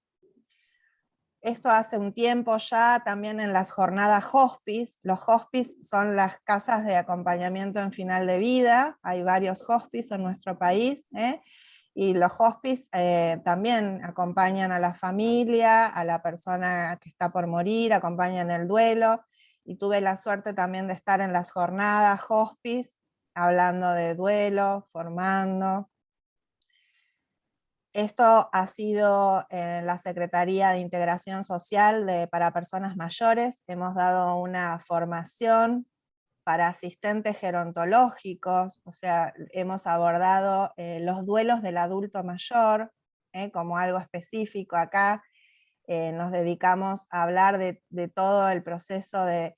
Esto hace un tiempo ya, también en las jornadas hospice. Los hospice son las casas de acompañamiento en final de vida. Hay varios hospice en nuestro país, y los hospice también acompañan a la familia, a la persona que está por morir, acompañan el duelo. Y tuve la suerte también de estar en las jornadas hospice, hablando de duelo, formando. Esto ha sido en la Secretaría de Integración Social para Personas Mayores. Hemos dado una formación para asistentes gerontológicos, o sea, hemos abordado los duelos del adulto mayor, como algo específico acá. Nos dedicamos a hablar de todo el proceso de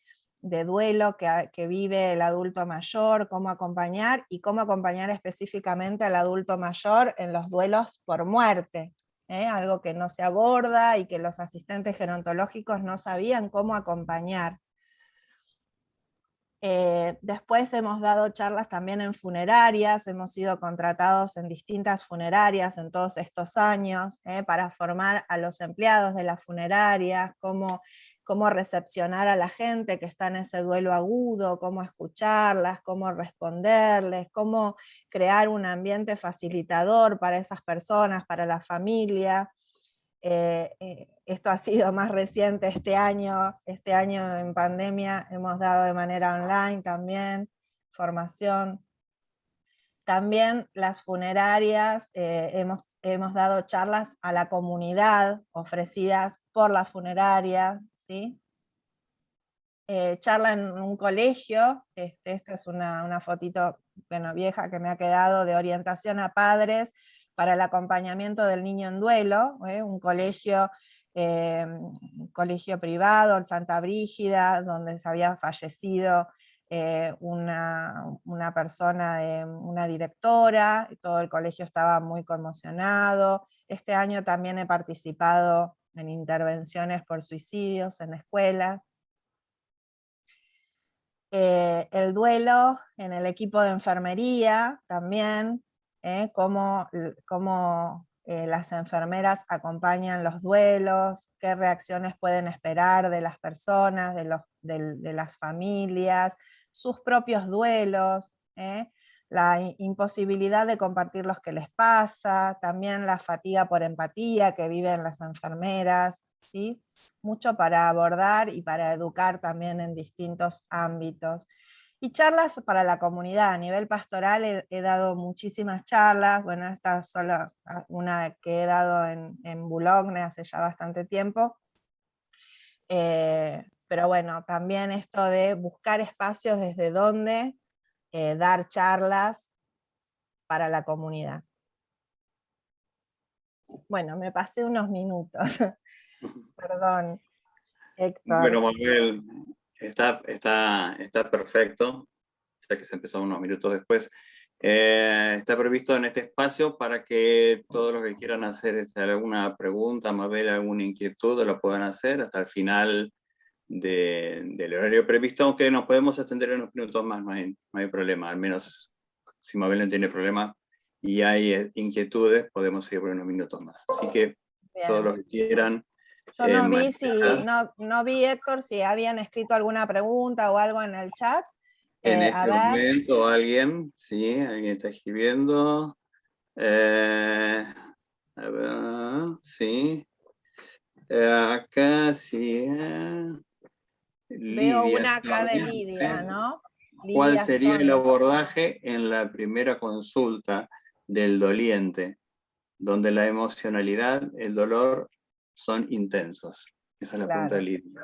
duelo que vive el adulto mayor, cómo acompañar, y cómo acompañar específicamente al adulto mayor en los duelos por muerte, algo que no se aborda y que los asistentes gerontológicos no sabían cómo acompañar. Después hemos dado charlas también en funerarias, hemos sido contratados en distintas funerarias en todos estos años, para formar a los empleados de las funerarias, cómo recepcionar a la gente que está en ese duelo agudo, cómo escucharlas, cómo responderles, cómo crear un ambiente facilitador para esas personas, para la familia. Esto ha sido más reciente este año en pandemia hemos dado de manera online también formación. También las funerarias, hemos dado charlas a la comunidad ofrecidas por la funeraria, ¿sí? Charla en un colegio, esta es una fotito vieja que me ha quedado, de orientación a padres para el acompañamiento del niño en duelo, un colegio privado, el Santa Brígida, donde se había fallecido una persona, una directora, y todo el colegio estaba muy conmocionado. Este año también he participado en intervenciones por suicidios en escuelas. El duelo en el equipo de enfermería también, cómo las enfermeras acompañan los duelos, qué reacciones pueden esperar de las personas, de las familias, sus propios duelos, la imposibilidad de compartir lo que les pasa, también la fatiga por empatía que viven las enfermeras, ¿sí? Mucho para abordar y para educar también en distintos ámbitos. Y charlas para la comunidad. A nivel pastoral he dado muchísimas charlas. Bueno, esta es solo una que he dado en Boulogne hace ya bastante tiempo. Pero bueno, también esto de buscar espacios desde donde dar charlas para la comunidad. Bueno, me pasé unos minutos. Perdón, Héctor. Bueno, Manuel, está perfecto, ya que se empezó unos minutos después. Está previsto en este espacio para que todos los que quieran hacer alguna pregunta, Mabel, alguna inquietud, lo puedan hacer hasta el final del horario previsto, aunque nos podemos extender unos minutos más, no hay problema. Al menos si Mabel no tiene problema y hay inquietudes, podemos seguir por unos minutos más. Así que bien, todos los que quieran. Yo no vi, Héctor, si habían escrito alguna pregunta o algo en el chat. En este momento alguien está escribiendo. A ver, sí. Acá sí. Veo una acá de Lidia, ¿no? ¿Cuál sería el abordaje en la primera consulta del doliente, donde la emocionalidad, el dolor son intensos? Esa es la pregunta de Lidia.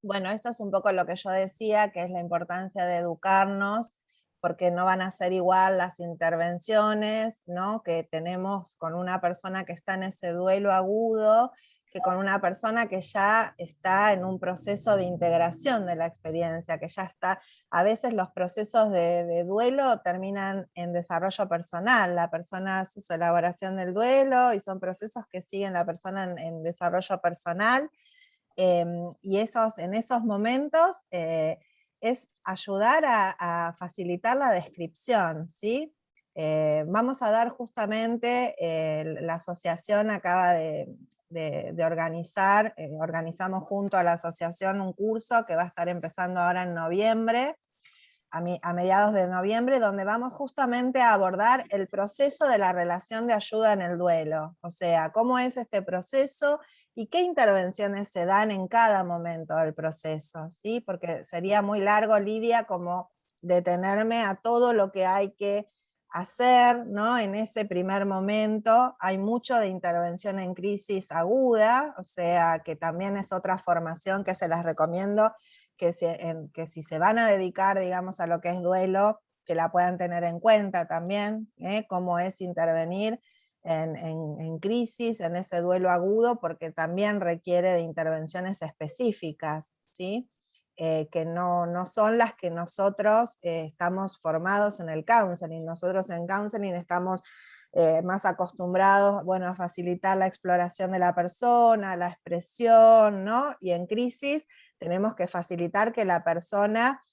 Bueno, esto es un poco lo que yo decía, que es la importancia de educarnos, porque no van a ser igual las intervenciones, ¿no?, que tenemos con una persona que está en ese duelo agudo, que con una persona que ya está en un proceso de integración de la experiencia, que ya está, a veces los procesos de duelo terminan en desarrollo personal, la persona hace su elaboración del duelo y son procesos que siguen la persona en desarrollo personal. Y en esos momentos es ayudar a facilitar la descripción, ¿sí? Vamos a dar justamente, la asociación acaba de organizar, organizamos junto a la asociación un curso que va a estar empezando ahora en noviembre, a mediados de noviembre, donde vamos justamente a abordar el proceso de la relación de ayuda en el duelo, o sea, cómo es este proceso y qué intervenciones se dan en cada momento del proceso, ¿sí? Porque sería muy largo, Lidia, como detenerme a todo lo que hay que hacer, ¿no? En ese primer momento. Hay mucho de intervención en crisis aguda, o sea, que también es otra formación que se las recomiendo, que si se van a dedicar, digamos, a lo que es duelo, que la puedan tener en cuenta también, cómo es intervenir en crisis, en ese duelo agudo, porque también requiere de intervenciones específicas, ¿sí? Que no son las que nosotros estamos formados en el counseling. Nosotros en counseling estamos más acostumbrados, bueno, a facilitar la exploración de la persona, la expresión, ¿no? Y en crisis tenemos que facilitar que la persona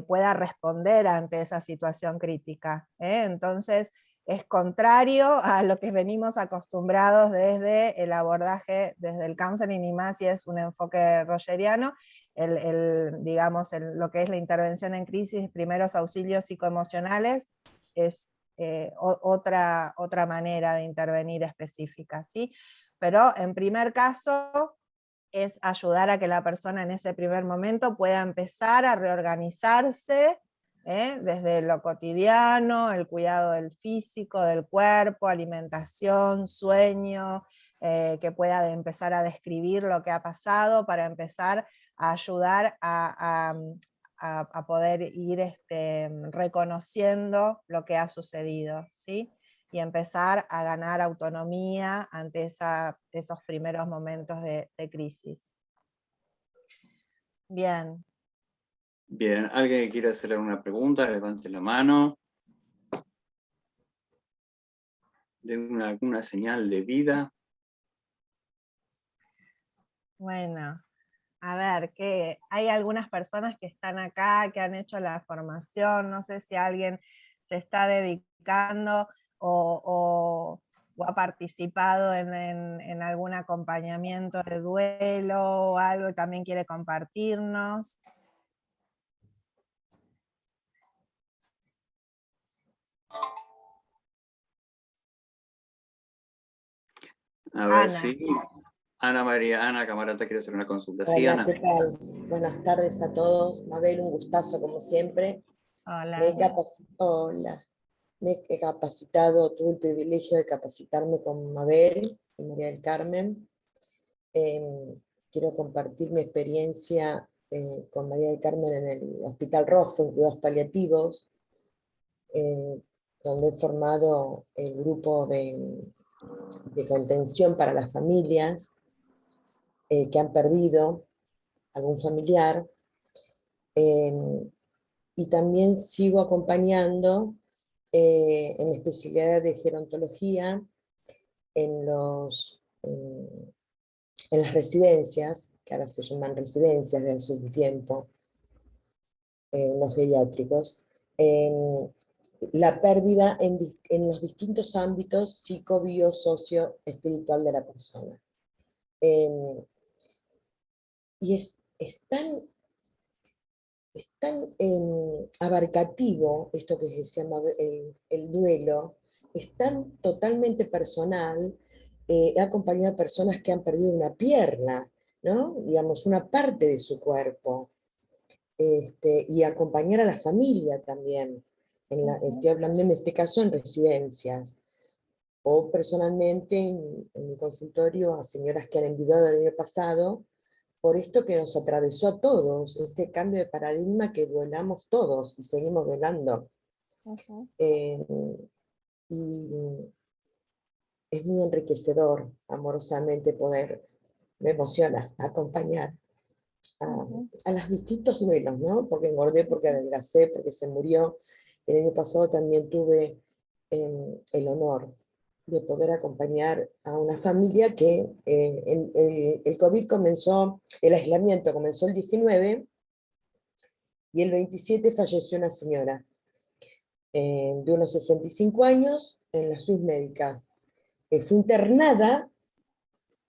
pueda responder ante esa situación crítica. Entonces, es contrario a lo que venimos acostumbrados desde el abordaje, desde el counseling, y más si es un enfoque rogeriano, digamos, lo que es la intervención en crisis, primeros auxilios psicoemocionales, es otra manera de intervenir específica, ¿sí? Pero en primer caso es ayudar a que la persona en ese primer momento pueda empezar a reorganizarse, desde lo cotidiano, el cuidado del físico, del cuerpo, alimentación, sueño, que pueda empezar a describir lo que ha pasado para empezar a ayudar a poder ir reconociendo lo que ha sucedido, ¿sí? Y empezar a ganar autonomía ante esos primeros momentos de crisis. Bien. Bien, ¿alguien que quiera hacerle una pregunta? Levante la mano. Den alguna señal de vida. Bueno, a ver, que hay algunas personas que están acá, que han hecho la formación, no sé si alguien se está dedicando o ha participado en algún acompañamiento de duelo o algo y también quiere compartirnos. A ver Ana. si Ana María, Ana Camarata quiere hacer una consulta. Sí, Hola, Ana. ¿qué tal? Buenas tardes a todos. Mabel, un gustazo como siempre. Hola. Hola. Me he capacitado, tuve el privilegio de capacitarme con Mabel y María del Carmen. Quiero compartir mi experiencia con María del Carmen en el Hospital Rosso, en cuidados paliativos, donde he formado el grupo de contención para las familias que han perdido algún familiar. Y también sigo acompañando en la especialidad de gerontología en las residencias, que ahora se llaman residencias desde hace un tiempo, los geriátricos, la pérdida en los distintos ámbitos psico, bio, socio, espiritual de la persona. Y es tan abarcativo esto que se llama el duelo, es tan totalmente personal. He acompañado a personas que han perdido una pierna, ¿no? Digamos, una parte de su cuerpo, y acompañar a la familia también. Estoy hablando en este caso en residencias, o personalmente en mi consultorio a señoras que han enviudado el año pasado, por esto que nos atravesó a todos, este cambio de paradigma que duelamos todos y seguimos duelando. Y es muy enriquecedor, amorosamente, me emociona acompañar a los distintos duelos, ¿no? Porque engordé, porque adelgacé, porque se murió. El año pasado también tuve el honor de poder acompañar a una familia que el COVID comenzó, el aislamiento comenzó el 19, y el 27 falleció una señora de unos 65 años en la Swiss Medical. Fue internada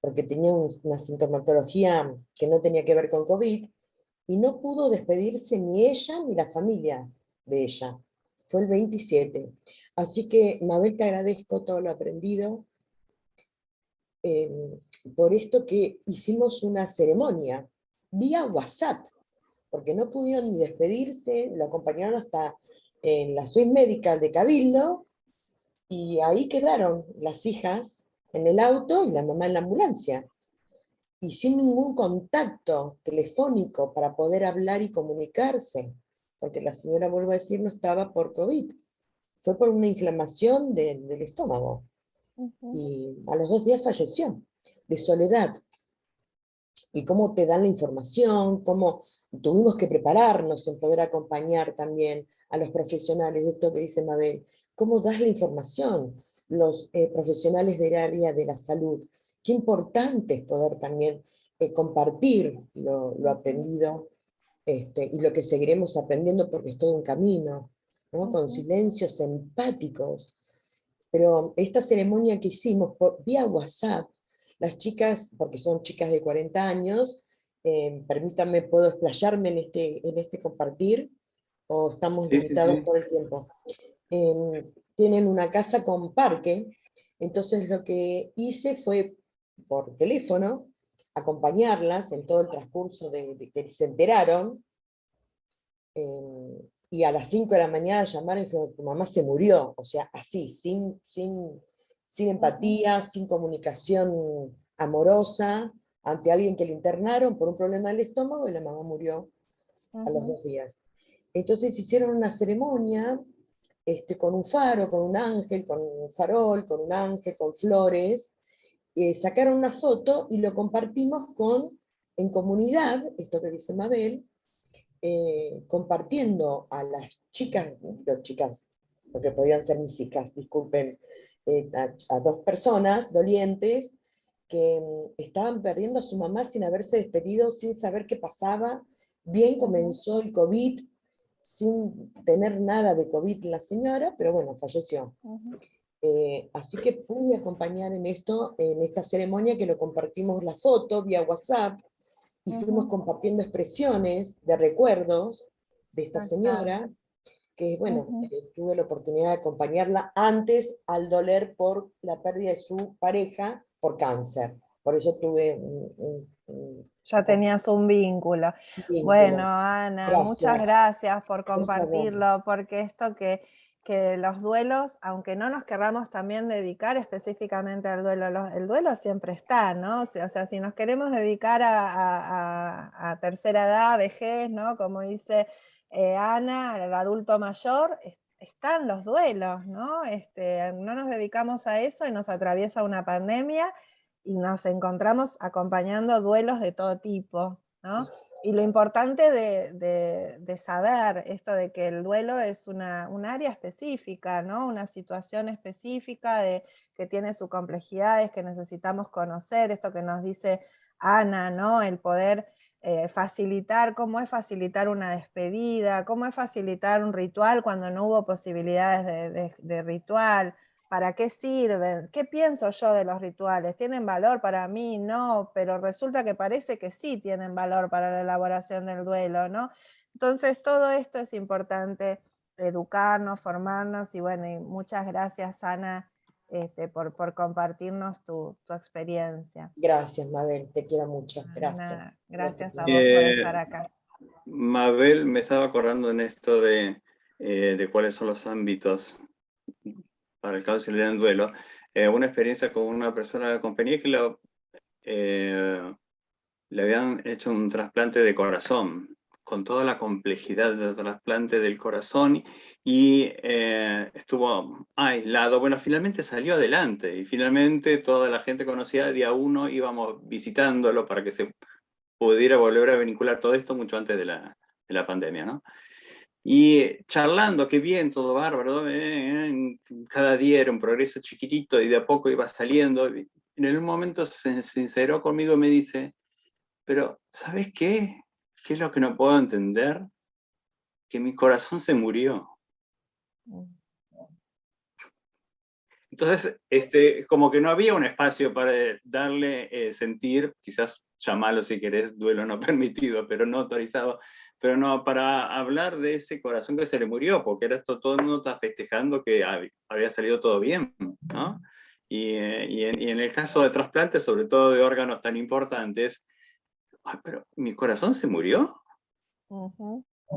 porque tenía una sintomatología que no tenía que ver con COVID, y no pudo despedirse ni ella ni la familia de ella. Fue el 27. Así que, Mabel, te agradezco todo lo aprendido, eh, por esto que hicimos una ceremonia vía WhatsApp, porque no pudieron ni despedirse, lo acompañaron hasta en la Swiss Medical de Cabildo, y ahí quedaron las hijas en el auto y la mamá en la ambulancia, y sin ningún contacto telefónico para poder hablar y comunicarse, porque la señora, vuelvo a decir, no estaba por COVID, fue por una inflamación del estómago, y a los 2 días falleció, de soledad. Y cómo te dan la información, cómo tuvimos que prepararnos en poder acompañar también a los profesionales, esto que dice Mabel, cómo das la información, los profesionales del área de la salud. Qué importante es poder también compartir lo aprendido, y lo que seguiremos aprendiendo, porque es todo un camino, ¿no? Con silencios empáticos. Pero esta ceremonia que hicimos vía WhatsApp, las chicas, porque son chicas de 40 años, permítanme, ¿puedo explayarme en este compartir? ¿O estamos Sí, sí, limitados sí. por el tiempo? Tienen una casa con parque, entonces lo que hice fue, por teléfono, acompañarlas en todo el transcurso de que se enteraron, y a las 5 de la mañana llamaron y dijeron, tu mamá se murió, o sea, así, sin empatía, sin comunicación amorosa, ante alguien que le internaron por un problema del estómago, y la mamá murió a los 2 días. Entonces hicieron una ceremonia, con un faro, con un ángel, con un farol, con un ángel, con flores, sacaron una foto y lo compartimos en comunidad, esto que dice Mabel, compartiendo a las chicas, dos chicas, lo que podían ser mis hijas, disculpen, a 2 personas dolientes que estaban perdiendo a su mamá sin haberse despedido, sin saber qué pasaba. Bien comenzó el COVID, sin tener nada de COVID la señora, pero bueno, falleció. Así que pude acompañar en esto, en esta ceremonia, que lo compartimos la foto vía WhatsApp, y fuimos compartiendo expresiones de recuerdos de esta señora, que bueno, tuve la oportunidad de acompañarla antes al doler por la pérdida de su pareja por cáncer. Por eso tuve Ya tenías un vínculo. Bueno, vínculo. Ana, muchas Gracias. gracias por Por favor. compartirlo, porque esto que los duelos, aunque no nos querramos también dedicar específicamente al duelo, el duelo siempre está, ¿no? O sea, si nos queremos dedicar a tercera edad, vejez, ¿no? Como dice Ana, al adulto mayor, están los duelos, ¿no? No nos dedicamos a eso y nos atraviesa una pandemia y nos encontramos acompañando duelos de todo tipo, ¿no? Y lo importante de saber esto de que el duelo es un área específica, ¿no? Una situación específica que tiene sus complejidades, que necesitamos conocer, esto que nos dice Ana, ¿no? El poder facilitar, cómo es facilitar una despedida, cómo es facilitar un ritual cuando no hubo posibilidades de ritual. ¿Para qué sirven? ¿Qué pienso yo de los rituales? ¿Tienen valor para mí? No, pero resulta que parece que sí tienen valor para la elaboración del duelo, ¿no? Entonces, todo esto es importante, educarnos, formarnos, y bueno, y muchas gracias, Ana, por compartirnos tu experiencia. Gracias, Mabel, te quiero mucho. Nada, Gracias. gracias a vos por estar acá. Mabel, me estaba acordando en esto de cuáles son los ámbitos para el cáncer y el duelo. Una experiencia con una persona de la compañía que le habían hecho un trasplante de corazón, con toda la complejidad del trasplante del corazón, y estuvo aislado. Bueno, finalmente salió adelante, y finalmente toda la gente conocida, día 1 íbamos visitándolo para que se pudiera volver a vincular todo esto mucho antes de la pandemia, ¿no? Y charlando, qué bien, todo bárbaro, cada día era un progreso chiquitito y de a poco iba saliendo. En un momento se sinceró conmigo y me dice, pero ¿sabes qué? ¿Qué es lo que no puedo entender? que mi corazón se murió. Entonces, como que no había un espacio para darle sentir, quizás llamarlo si querés, duelo no permitido, pero no autorizado, pero no, para hablar de ese corazón que se le murió, porque era esto, todo el mundo está festejando que había salido todo bien, ¿no? Y en el caso de trasplantes, sobre todo de órganos tan importantes, pero mi corazón se murió.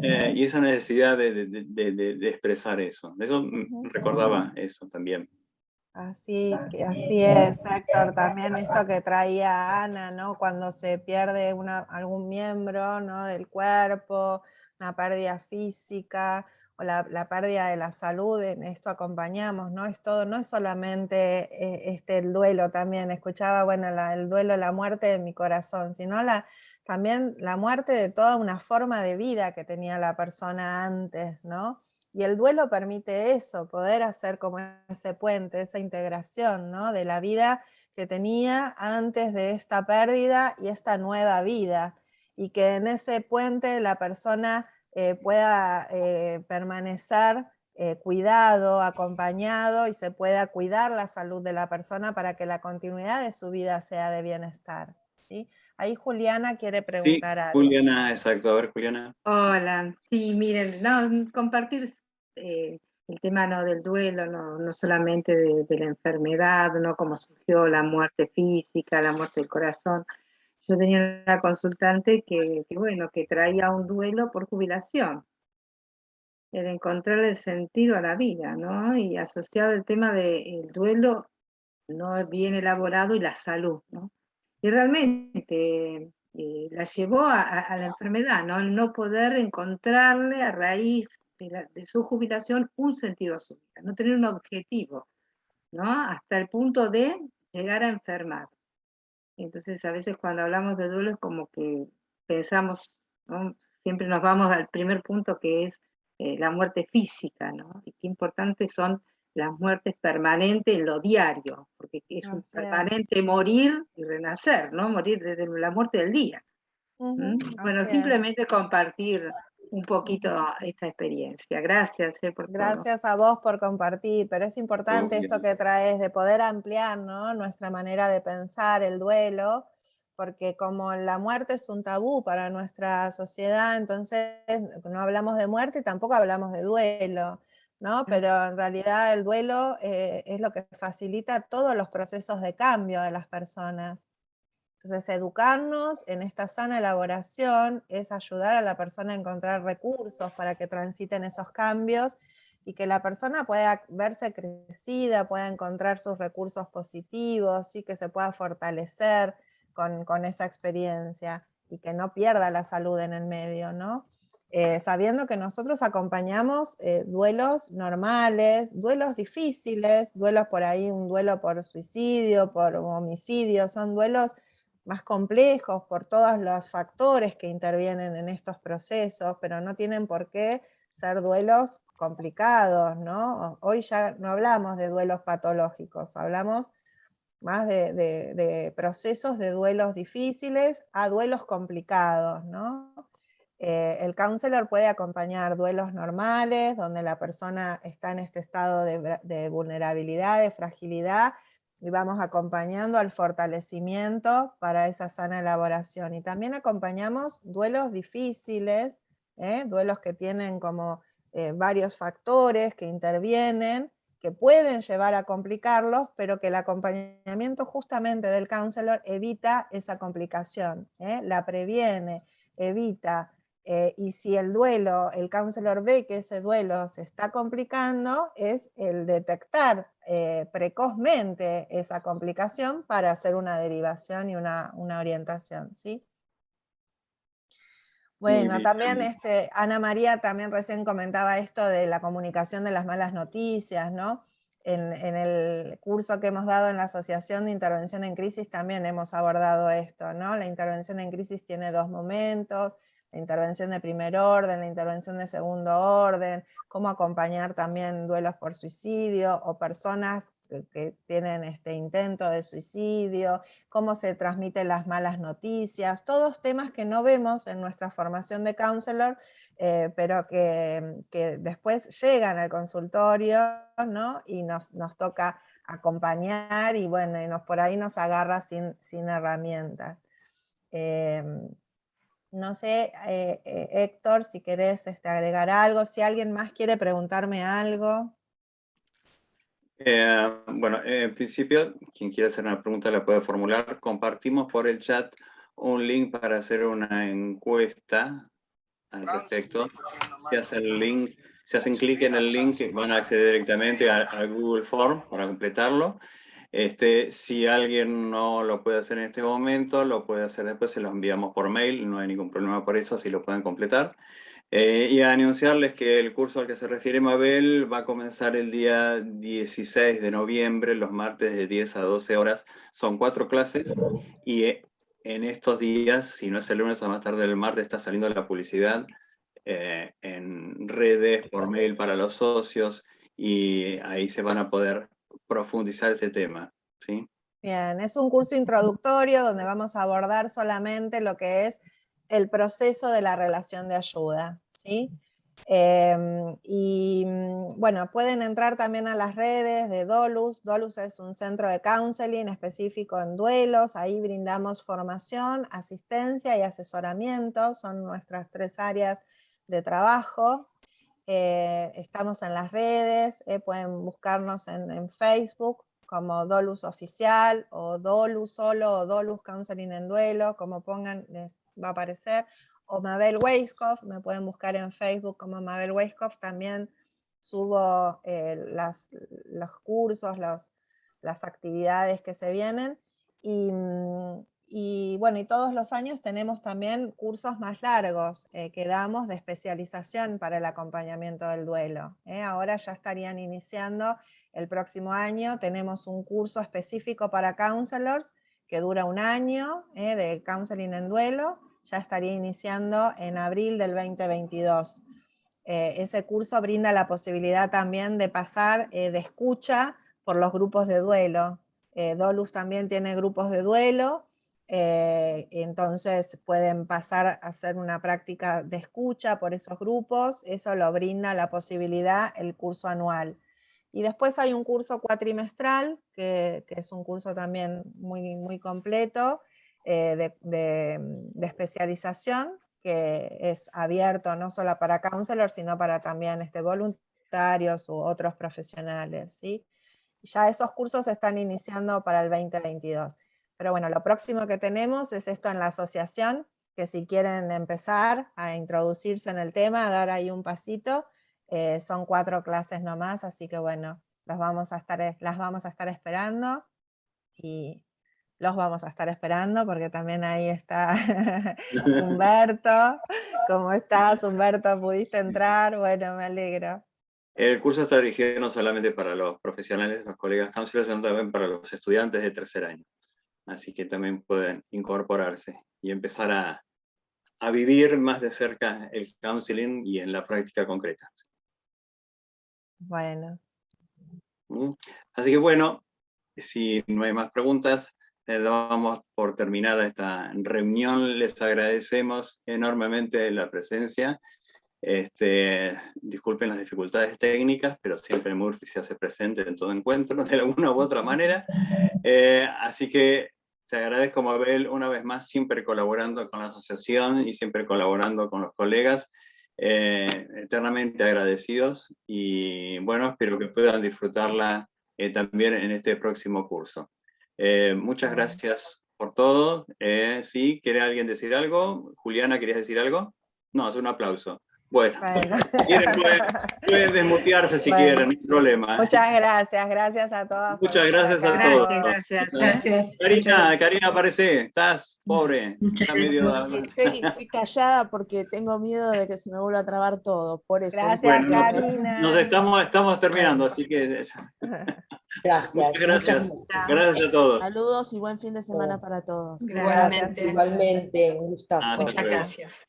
Y esa necesidad de expresar eso. De eso recordaba eso también. Así es, Héctor, también esto que traía Ana, ¿no? Cuando se pierde algún miembro, ¿no? del cuerpo, una pérdida física, o la pérdida de la salud, en esto acompañamos, ¿no? Es todo, no es solamente el duelo también, escuchaba, bueno, el duelo, la muerte de mi corazón, sino también la muerte de toda una forma de vida que tenía la persona antes, ¿no? Y el duelo permite eso, poder hacer como ese puente, esa integración, ¿no? de la vida que tenía antes de esta pérdida y esta nueva vida. Y que en ese puente la persona pueda permanecer cuidado, acompañado, y se pueda cuidar la salud de la persona para que la continuidad de su vida sea de bienestar, ¿sí? Ahí Juliana quiere preguntar algo. Juliana, exacto. A ver, Juliana. Hola, sí, miren, no, compartir el tema, ¿no? del duelo, no solamente de la enfermedad, no como surgió la muerte física, la muerte del corazón. Yo tenía una consultante bueno, que traía un duelo por jubilación, el encontrar el sentido a la vida, ¿no? Y asociado el tema del duelo no bien elaborado y la salud, ¿no? Y realmente la llevó a la enfermedad, ¿no? El no poder encontrarle a raíz de su jubilación un sentido a su vida, no tener un objetivo, ¿no? Hasta el punto de llegar a enfermar. Entonces, a veces cuando hablamos de duelo es como que pensamos, ¿no? Siempre nos vamos al primer punto, que es la muerte física, ¿no? Y qué importantes son las muertes permanentes en lo diario, porque es un permanente morir y renacer, ¿no? Morir desde la muerte del día. Bueno, simplemente compartir un poquito esta experiencia. Gracias por todo. Gracias a vos por compartir, pero es importante esto que traes de poder ampliar, ¿no? nuestra manera de pensar el duelo, porque como la muerte es un tabú para nuestra sociedad, entonces no hablamos de muerte y tampoco hablamos de duelo, ¿no? Pero en realidad el duelo es lo que facilita todos los procesos de cambio de las personas. Entonces, educarnos en esta sana elaboración es ayudar a la persona a encontrar recursos para que transiten esos cambios y que la persona pueda verse crecida, pueda encontrar sus recursos positivos, ¿sí? que se pueda fortalecer con esa experiencia y que no pierda la salud en el medio, ¿no? Sabiendo que nosotros acompañamos duelos normales, duelos difíciles, duelos por ahí, un duelo por suicidio, por homicidio, son duelos más complejos por todos los factores que intervienen en estos procesos, pero no tienen por qué ser duelos complicados, ¿no? Hoy ya no hablamos de duelos patológicos, hablamos más de procesos de duelos difíciles a duelos complicados, ¿no? El counselor puede acompañar duelos normales, donde la persona está en este estado de vulnerabilidad, de fragilidad, y vamos acompañando al fortalecimiento para esa sana elaboración. Y también acompañamos duelos difíciles, duelos que tienen como varios factores que intervienen, que pueden llevar a complicarlos, pero que el acompañamiento justamente del counselor evita esa complicación, la previene, evita. Y si el duelo, el counselor ve que ese duelo se está complicando, es el detectar precozmente esa complicación para hacer una derivación y una orientación, ¿sí? Bueno, también Ana María también recién comentaba esto de la comunicación de las malas noticias, ¿no? En el curso que hemos dado en la Asociación de Intervención en Crisis también hemos abordado esto, ¿no? La intervención en crisis tiene dos momentos, la intervención de primer orden, la intervención de segundo orden, cómo acompañar también duelos por suicidio o personas que tienen intento de suicidio, cómo se transmiten las malas noticias, todos temas que no vemos en nuestra formación de counselor, pero que después llegan al consultorio, ¿no? Y nos toca acompañar y bueno, y por ahí nos agarra sin herramientas. No sé, Héctor, si querés agregar algo, si alguien más quiere preguntarme algo. Bueno, en principio, quien quiera hacer una pregunta la puede formular. Compartimos por el chat un link para hacer una encuesta al respecto. Si hacen clic en el link, van a acceder directamente a Google Form para completarlo. Si alguien no lo puede hacer en este momento, lo puede hacer después, se lo enviamos por mail, no hay ningún problema por eso, así lo pueden completar. Y a anunciarles que el curso al que se refiere Mabel va a comenzar el día 16 de noviembre, los martes de 10 a 12 horas. Son 4 clases y en estos días, si no es el lunes o más tarde el martes, está saliendo la publicidad en redes, por mail para los socios, y ahí se van a poder profundizar este tema, ¿sí? Bien, es un curso introductorio donde vamos a abordar solamente lo que es el proceso de la relación de ayuda, ¿sí? Y bueno, pueden entrar también a las redes de Dolus. Dolus es un centro de counseling específico en duelos. Ahí brindamos formación, asistencia y asesoramiento. Son nuestras 3 áreas de trabajo. Estamos en las redes, pueden buscarnos en Facebook como Dolus Oficial, o Dolus solo, o Dolus Counseling en Duelo, como pongan, les va a aparecer. O Mabel Weiskopf, me pueden buscar en Facebook como Mabel Weiskopf. También subo los cursos, las actividades que se vienen. Y bueno, y todos los años tenemos también cursos más largos que damos de especialización para el acompañamiento del duelo. Ahora ya estarían iniciando el próximo año. Tenemos un curso específico para counselors que dura 1 año de counseling en duelo. Ya estaría iniciando en abril del 2022. Ese curso brinda la posibilidad también de pasar de escucha por los grupos de duelo. Dolus también tiene grupos de duelo, entonces pueden pasar a hacer una práctica de escucha por esos grupos. Eso lo brinda la posibilidad el curso anual. Y después hay un curso cuatrimestral, que es un curso también muy, muy completo, de especialización, que es abierto no solo para counselors, sino para también voluntarios u otros profesionales, ¿sí? Ya esos cursos se están iniciando para el 2022. Pero bueno, lo próximo que tenemos es esto en la asociación, que si quieren empezar a introducirse en el tema, a dar ahí un pasito, son 4 clases nomás, así que bueno, las vamos a estar esperando, y los vamos a estar esperando, porque también ahí está Humberto. ¿Cómo estás, Humberto? ¿Pudiste entrar? Bueno, me alegro. El curso está dirigido no solamente para los profesionales, los colegas counselors, sino también para los estudiantes de 3er año. Así que también pueden incorporarse y empezar a vivir más de cerca el counseling y en la práctica concreta. Bueno. Así que bueno, si no hay más preguntas, damos por terminada esta reunión. Les agradecemos enormemente la presencia. Disculpen las dificultades técnicas, pero siempre Murphy se hace presente en todo encuentro de alguna u otra manera. Así que te agradezco, Mabel, una vez más, siempre colaborando con la asociación y siempre colaborando con los colegas. Eternamente agradecidos, y bueno, espero que puedan disfrutarla también en este próximo curso. Muchas gracias por todo. ¿Sí? ¿Quiere alguien decir algo? Juliana, ¿querías decir algo? No, es un aplauso. Bueno, pueden desmutearse si quieren, no hay problema. Muchas gracias a todos. Muchas gracias a todos. Gracias. Karina, aparece, estás pobre. Está medio... Estoy callada porque tengo miedo de que se me vuelva a trabar todo, por eso. Gracias, bueno, Karina. Nos estamos terminando, así que... Gracias. Muchas gracias. Gracias a todos. Saludos y buen fin de semana para todos. Igualmente, un gustazo. Hasta luego. Gracias.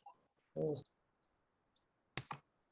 Un gusto.